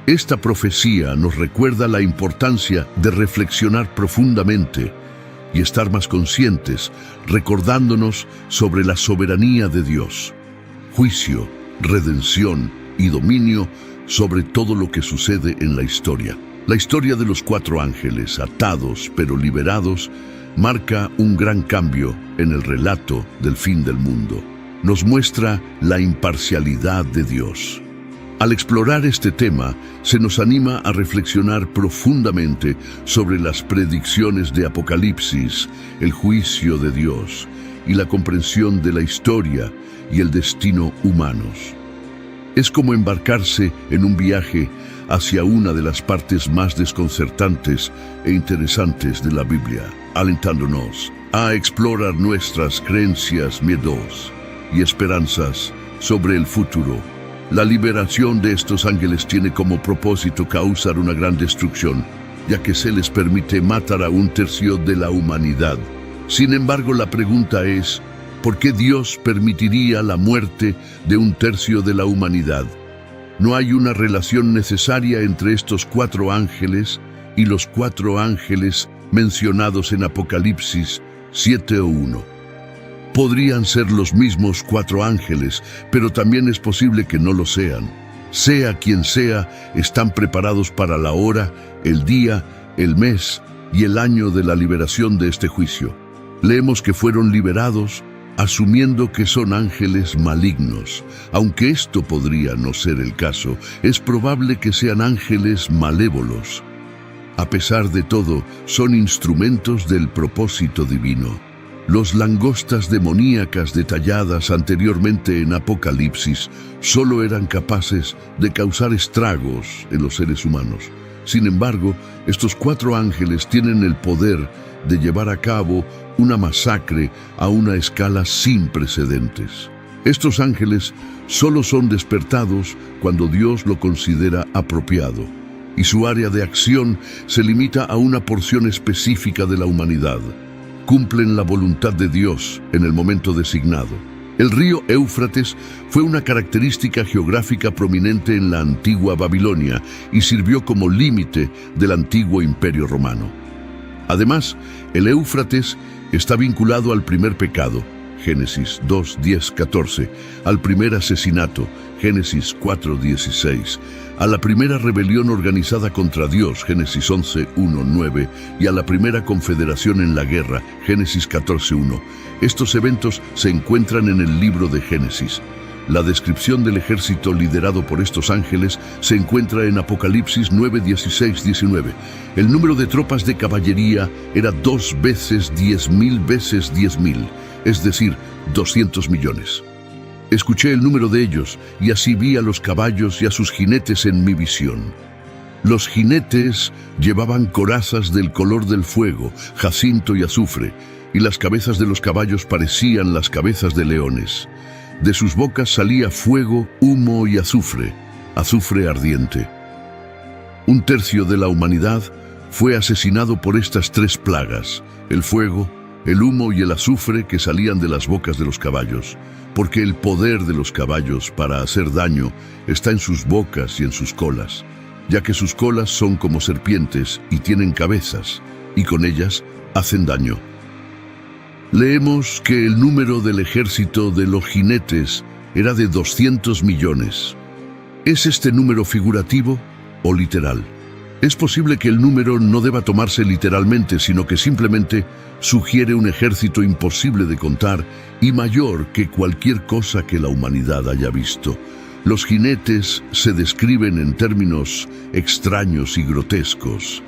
Esta profecía nos recuerda la importancia de reflexionar profundamente y estar más conscientes, recordándonos sobre la soberanía de Dios. Juicio, redención y dominio sobre todo lo que sucede en la historia. La historia de los 4 ángeles, atados pero liberados, marca un gran cambio en el relato del fin del mundo. Nos muestra la imparcialidad de Dios. Al explorar este tema, se nos anima a reflexionar profundamente sobre las predicciones de Apocalipsis, el juicio de Dios y la comprensión de la historia y el destino humanos. Es como embarcarse en un viaje hacia una de las partes más desconcertantes e interesantes de la Biblia, alentándonos a explorar nuestras creencias, miedos y esperanzas sobre el futuro. La liberación de estos ángeles tiene como propósito causar una gran destrucción, ya que se les permite matar a 1/3 de la humanidad. Sin embargo, la pregunta es: ¿por qué Dios permitiría la muerte de 1/3 de la humanidad? No hay una relación necesaria entre estos 4 ángeles y los 4 ángeles mencionados en Apocalipsis 7 o 1. Podrían ser los mismos 4 ángeles, pero también es posible que no lo sean. Sea quien sea, están preparados para la hora, el día, el mes y el año de la liberación de este juicio. Leemos que fueron liberados asumiendo que son ángeles malignos. Aunque esto podría no ser el caso, es probable que sean ángeles malévolos. A pesar de todo, son instrumentos del propósito divino. Los langostas demoníacas detalladas anteriormente en Apocalipsis solo eran capaces de causar estragos en los seres humanos. Sin embargo, estos 4 ángeles tienen el poder de llevar a cabo una masacre a una escala sin precedentes. Estos ángeles solo son despertados cuando Dios lo considera apropiado, y su área de acción se limita a una porción específica de la humanidad. Cumplen la voluntad de Dios en el momento designado. El río Éufrates fue una característica geográfica prominente en la antigua Babilonia y sirvió como límite del antiguo Imperio Romano. Además, el Éufrates está vinculado al primer pecado, Génesis 2, 10, 14, al primer asesinato, Génesis 4, 16, a la primera rebelión organizada contra Dios, Génesis 11, 1, 9, y a la primera confederación en la guerra, Génesis 14, 1. Estos eventos se encuentran en el libro de Génesis. La descripción del ejército liderado por estos ángeles se encuentra en Apocalipsis 9, 16, 19. El número de tropas de caballería era 2 veces 10.000 veces 10.000, es decir, 200 millones. Escuché el número de ellos y así vi a los caballos y a sus jinetes en mi visión. Los jinetes llevaban corazas del color del fuego, jacinto y azufre, y las cabezas de los caballos parecían las cabezas de leones. De sus bocas salía fuego, humo y azufre, azufre ardiente. 1/3 de la humanidad fue asesinado por estas 3 plagas: el fuego, el humo y el azufre que salían de las bocas de los caballos, porque el poder de los caballos para hacer daño está en sus bocas y en sus colas, ya que sus colas son como serpientes y tienen cabezas, y con ellas hacen daño. Leemos que el número del ejército de los jinetes era de 200 millones. ¿Es este número figurativo o literal? Es posible que el número no deba tomarse literalmente, sino que simplemente sugiere un ejército imposible de contar y mayor que cualquier cosa que la humanidad haya visto. Los jinetes se describen en términos extraños y grotescos.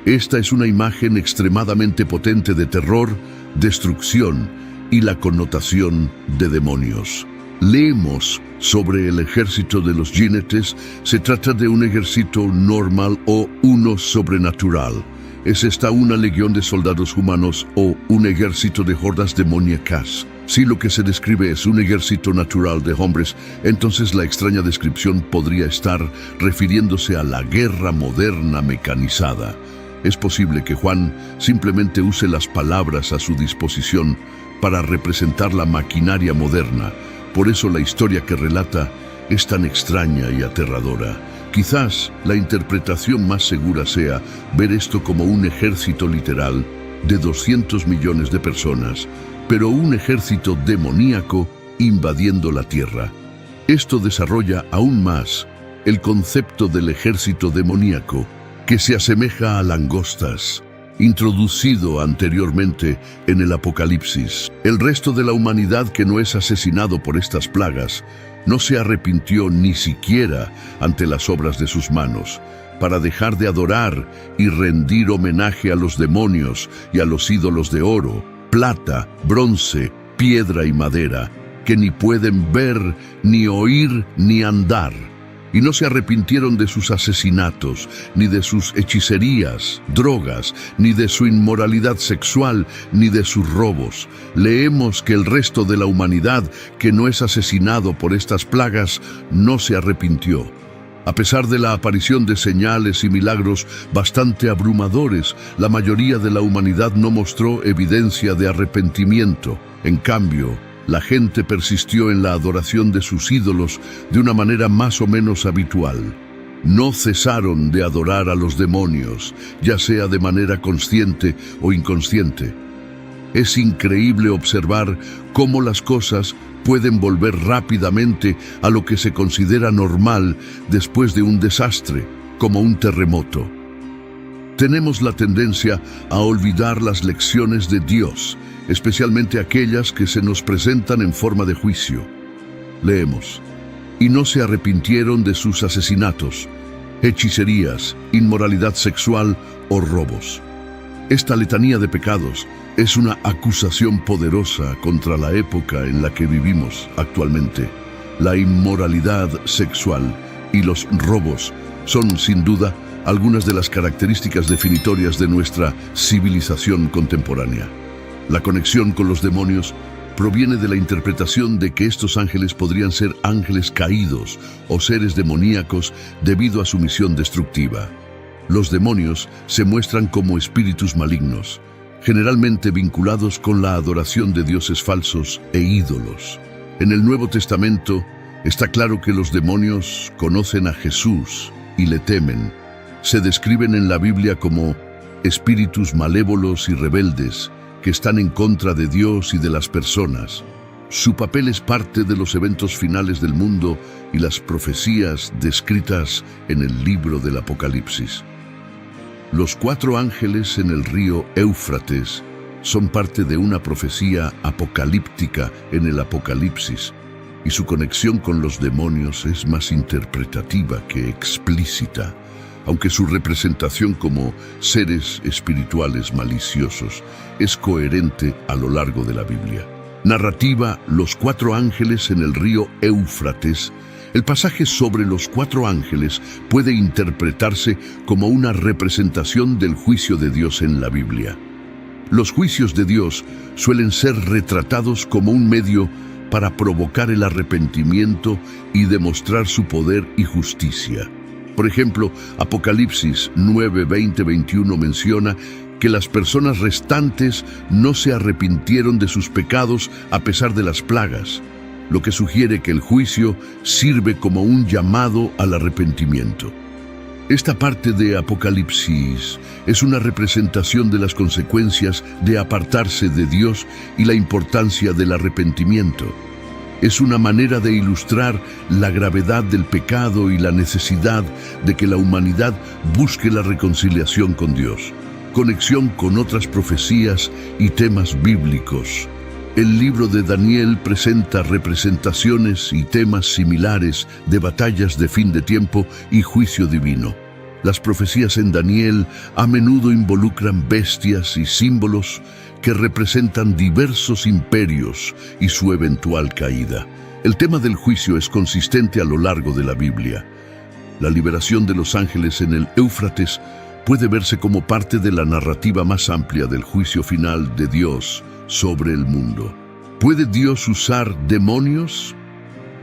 Esta es una imagen extremadamente potente de terror, destrucción y la connotación de demonios. Leemos sobre el ejército de los jinetes. Se trata de un ejército normal o uno sobrenatural. ¿Es esta una legión de soldados humanos o un ejército de hordas demoníacas? Si lo que se describe es un ejército natural de hombres, entonces la extraña descripción podría estar refiriéndose a la guerra moderna mecanizada. Es posible que Juan simplemente use las palabras a su disposición para representar la maquinaria moderna. Por eso la historia que relata es tan extraña y aterradora. Quizás la interpretación más segura sea ver esto como un ejército literal de 200 millones de personas, pero un ejército demoníaco invadiendo la tierra. Esto desarrolla aún más el concepto del ejército demoníaco, que se asemeja a langostas, introducido anteriormente en el Apocalipsis. El resto de la humanidad que no es asesinado por estas plagas no se arrepintió ni siquiera ante las obras de sus manos, para dejar de adorar y rendir homenaje a los demonios y a los ídolos de oro, plata, bronce, piedra y madera, que ni pueden ver, ni oír, ni andar. Y no se arrepintieron de sus asesinatos, ni de sus hechicerías, drogas, ni de su inmoralidad sexual, ni de sus robos. Leemos que el resto de la humanidad que no es asesinado por estas plagas no se arrepintió. A pesar de la aparición de señales y milagros bastante abrumadores, la mayoría de la humanidad no mostró evidencia de arrepentimiento. En cambio, la gente persistió en la adoración de sus ídolos de una manera más o menos habitual. No cesaron de adorar a los demonios, ya sea de manera consciente o inconsciente. Es increíble observar cómo las cosas pueden volver rápidamente a lo que se considera normal después de un desastre, como un terremoto. Tenemos la tendencia a olvidar las lecciones de Dios, especialmente aquellas que se nos presentan en forma de juicio. Leemos: y no se arrepintieron de sus asesinatos, hechicerías, inmoralidad sexual o robos. Esta letanía de pecados es una acusación poderosa contra la época en la que vivimos actualmente. La inmoralidad sexual y los robos son, sin duda, algunas de las características definitorias de nuestra civilización contemporánea. La conexión con los demonios proviene de la interpretación de que estos ángeles podrían ser ángeles caídos o seres demoníacos debido a su misión destructiva. Los demonios se muestran como espíritus malignos, generalmente vinculados con la adoración de dioses falsos e ídolos. En el Nuevo Testamento está claro que los demonios conocen a Jesús y le temen. Se describen en la Biblia como espíritus malévolos y rebeldes que están en contra de Dios y de las personas. Su papel es parte de los eventos finales del mundo y las profecías descritas en el libro del Apocalipsis. Los 4 ángeles en el río Éufrates son parte de una profecía apocalíptica en el Apocalipsis, y su conexión con los demonios es más interpretativa que explícita, aunque su representación como seres espirituales maliciosos es coherente a lo largo de la Biblia. Narrativa: los 4 ángeles en el río Éufrates. El pasaje sobre los 4 ángeles puede interpretarse como una representación del juicio de Dios en la Biblia. Los juicios de Dios suelen ser retratados como un medio para provocar el arrepentimiento y demostrar su poder y justicia. Por ejemplo, Apocalipsis 9, 20, 21 menciona que las personas restantes no se arrepintieron de sus pecados a pesar de las plagas, lo que sugiere que el juicio sirve como un llamado al arrepentimiento. Esta parte de Apocalipsis es una representación de las consecuencias de apartarse de Dios y la importancia del arrepentimiento. Es una manera de ilustrar la gravedad del pecado y la necesidad de que la humanidad busque la reconciliación con Dios. Conexión con otras profecías y temas bíblicos. El libro de Daniel presenta representaciones y temas similares de batallas de fin de tiempo y juicio divino. Las profecías en Daniel a menudo involucran bestias y símbolos que representan diversos imperios y su eventual caída. El tema del juicio es consistente a lo largo de la Biblia. La liberación de los ángeles en el Éufrates puede verse como parte de la narrativa más amplia del juicio final de Dios sobre el mundo. ¿Puede Dios usar demonios?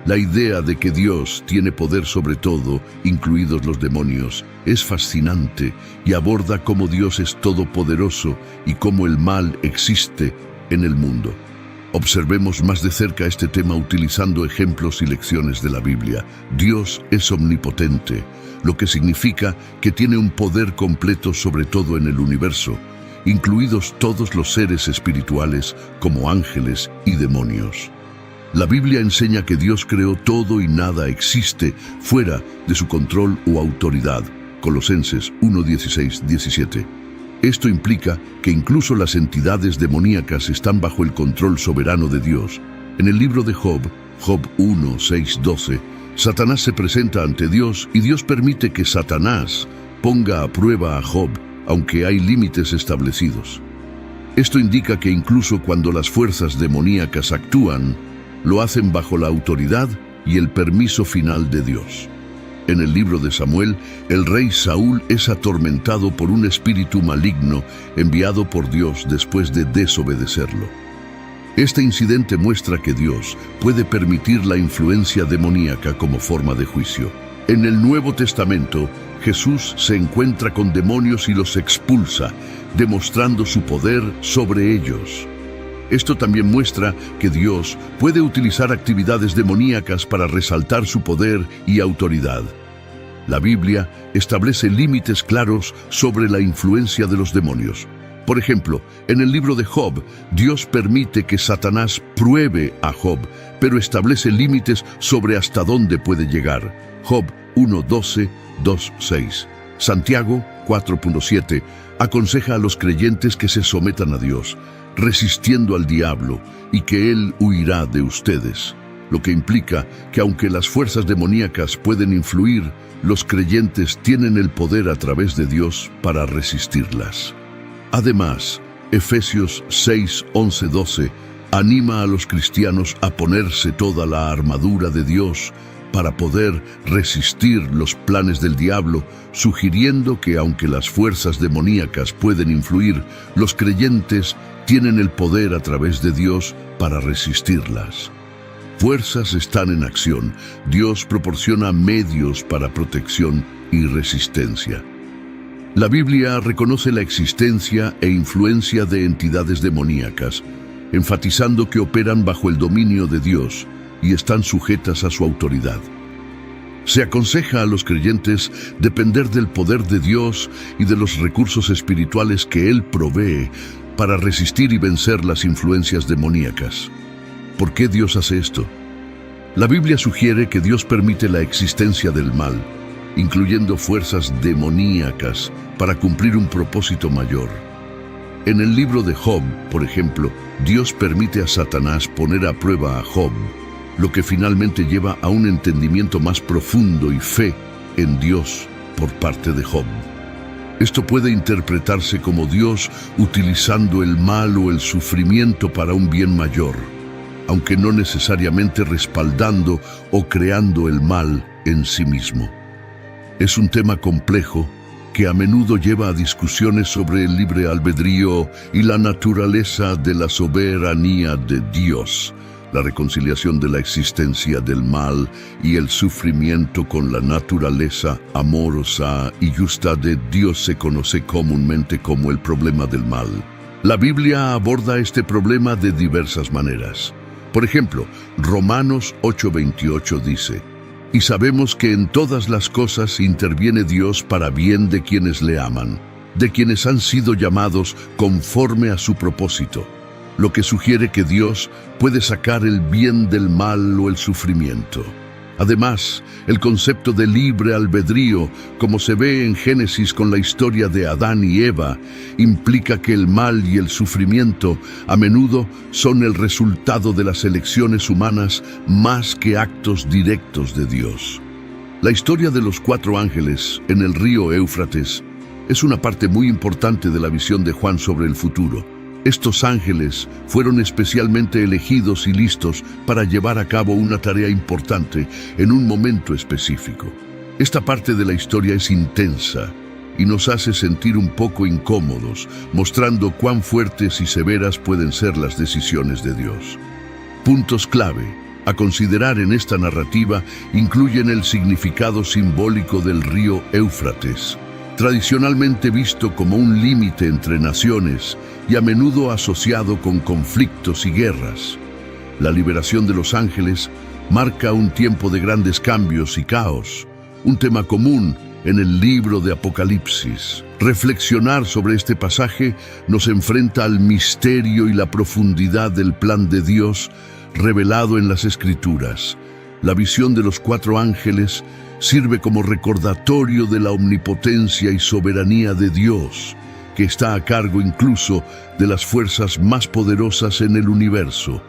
La idea de que Dios tiene poder sobre todo, incluidos los demonios, es fascinante y aborda cómo Dios es todopoderoso y cómo el mal existe en el mundo. Observemos más de cerca este tema utilizando ejemplos y lecciones de la Biblia. Dios es omnipotente, lo que significa que tiene un poder completo sobre todo en el universo, incluidos todos los seres espirituales como ángeles y demonios. La Biblia enseña que Dios creó todo y nada existe fuera de su control o autoridad. Colosenses 1:16-17. Esto implica que incluso las entidades demoníacas están bajo el control soberano de Dios. En el libro de Job, Job 1:6-12, Satanás se presenta ante Dios y Dios permite que Satanás ponga a prueba a Job, aunque hay límites establecidos. Esto indica que incluso cuando las fuerzas demoníacas actúan, lo hacen bajo la autoridad y el permiso final de Dios. En el libro de Samuel, el rey Saúl es atormentado por un espíritu maligno enviado por Dios después de desobedecerlo. Este incidente muestra que Dios puede permitir la influencia demoníaca como forma de juicio. En el Nuevo Testamento, Jesús se encuentra con demonios y los expulsa, demostrando su poder sobre ellos. Esto también muestra que Dios puede utilizar actividades demoníacas para resaltar su poder y autoridad. La Biblia establece límites claros sobre la influencia de los demonios. Por ejemplo, en el libro de Job, Dios permite que Satanás pruebe a Job, pero establece límites sobre hasta dónde puede llegar. Job 1:12, 2:6. Santiago 4:7 aconseja a los creyentes que se sometan a Dios, resistiendo al diablo, y que él huirá de ustedes, lo que implica que aunque las fuerzas demoníacas pueden influir, los creyentes tienen el poder a través de Dios para resistirlas. Además, Efesios 6:11-12 anima a los cristianos a ponerse toda la armadura de Dios para poder resistir los planes del diablo, sugiriendo que aunque las fuerzas demoníacas pueden influir, los creyentes tienen el poder a través de Dios para resistirlas. Fuerzas están en acción. Dios proporciona medios para protección y resistencia. La Biblia reconoce la existencia e influencia de entidades demoníacas, enfatizando que operan bajo el dominio de Dios y están sujetas a su autoridad. Se aconseja a los creyentes depender del poder de Dios y de los recursos espirituales que Él provee para resistir y vencer las influencias demoníacas. ¿Por qué Dios hace esto? La Biblia sugiere que Dios permite la existencia del mal, incluyendo fuerzas demoníacas, para cumplir un propósito mayor. En el libro de Job, por ejemplo, Dios permite a Satanás poner a prueba a Job, lo que finalmente lleva a un entendimiento más profundo y fe en Dios por parte de Job. Esto puede interpretarse como Dios utilizando el mal o el sufrimiento para un bien mayor, aunque no necesariamente respaldando o creando el mal en sí mismo. Es un tema complejo que a menudo lleva a discusiones sobre el libre albedrío y la naturaleza de la soberanía de Dios. La reconciliación de la existencia del mal y el sufrimiento con la naturaleza amorosa y justa de Dios se conoce comúnmente como el problema del mal. La Biblia aborda este problema de diversas maneras. Por ejemplo, Romanos 8:28 dice: «Y sabemos que en todas las cosas interviene Dios para bien de quienes le aman, de quienes han sido llamados conforme a su propósito», lo que sugiere que Dios puede sacar el bien del mal o el sufrimiento. Además, el concepto de libre albedrío, como se ve en Génesis con la historia de Adán y Eva, implica que el mal y el sufrimiento a menudo son el resultado de las elecciones humanas más que actos directos de Dios. La historia de los 4 ángeles en el río Éufrates es una parte muy importante de la visión de Juan sobre el futuro. Estos ángeles fueron especialmente elegidos y listos para llevar a cabo una tarea importante en un momento específico. Esta parte de la historia es intensa y nos hace sentir un poco incómodos, mostrando cuán fuertes y severas pueden ser las decisiones de Dios. Puntos clave a considerar en esta narrativa incluyen el significado simbólico del río Éufrates, tradicionalmente visto como un límite entre naciones y a menudo asociado con conflictos y guerras. La liberación de los ángeles marca un tiempo de grandes cambios y caos, un tema común en el libro de Apocalipsis. Reflexionar sobre este pasaje nos enfrenta al misterio y la profundidad del plan de Dios revelado en las Escrituras. La visión de los 4 ángeles sirve como recordatorio de la omnipotencia y soberanía de Dios, que está a cargo incluso de las fuerzas más poderosas en el universo.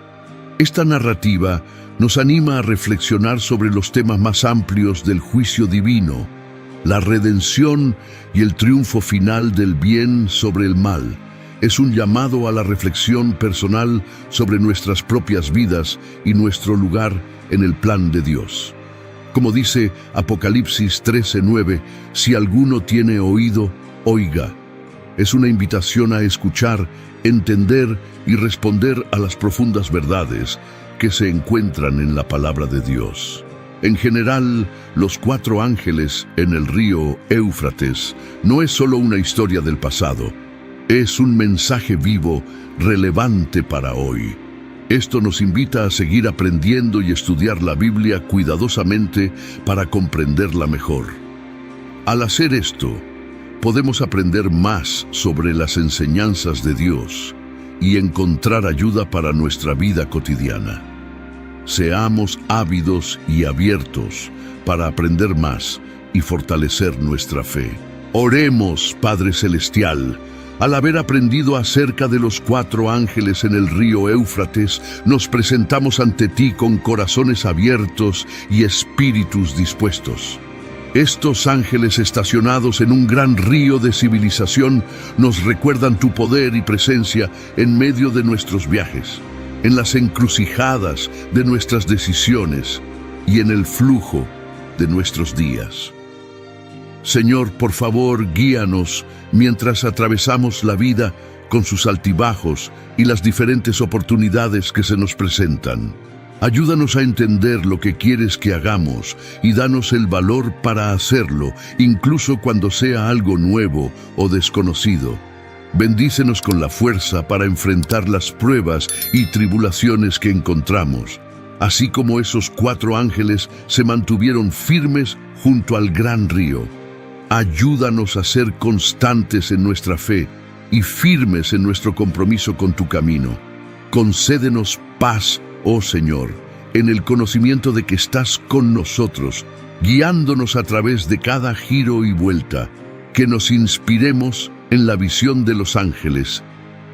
Esta narrativa nos anima a reflexionar sobre los temas más amplios del juicio divino, la redención y el triunfo final del bien sobre el mal. Es un llamado a la reflexión personal sobre nuestras propias vidas y nuestro lugar en el plan de Dios. Como dice Apocalipsis 13:9, si alguno tiene oído, oiga. Es una invitación a escuchar, entender y responder a las profundas verdades que se encuentran en la palabra de Dios. En general, los 4 ángeles en el río Éufrates no es solo una historia del pasado, es un mensaje vivo, relevante para hoy. Esto nos invita a seguir aprendiendo y estudiar la Biblia cuidadosamente para comprenderla mejor. Al hacer esto, podemos aprender más sobre las enseñanzas de Dios y encontrar ayuda para nuestra vida cotidiana. Seamos ávidos y abiertos para aprender más y fortalecer nuestra fe. Oremos, Padre Celestial. Al haber aprendido acerca de los 4 ángeles en el río Éufrates, nos presentamos ante ti con corazones abiertos y espíritus dispuestos. Estos ángeles estacionados en un gran río de civilización nos recuerdan tu poder y presencia en medio de nuestros viajes, en las encrucijadas de nuestras decisiones y en el flujo de nuestros días. Señor, por favor, guíanos mientras atravesamos la vida con sus altibajos y las diferentes oportunidades que se nos presentan. Ayúdanos a entender lo que quieres que hagamos y danos el valor para hacerlo, incluso cuando sea algo nuevo o desconocido. Bendícenos con la fuerza para enfrentar las pruebas y tribulaciones que encontramos, así como esos 4 ángeles se mantuvieron firmes junto al gran río. Ayúdanos a ser constantes en nuestra fe y firmes en nuestro compromiso con tu camino. Concédenos paz, oh Señor, en el conocimiento de que estás con nosotros, guiándonos a través de cada giro y vuelta. Que nos inspiremos en la visión de los ángeles,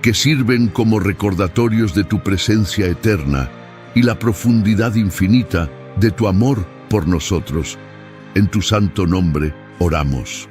que sirven como recordatorios de tu presencia eterna y la profundidad infinita de tu amor por nosotros. En tu santo nombre oramos.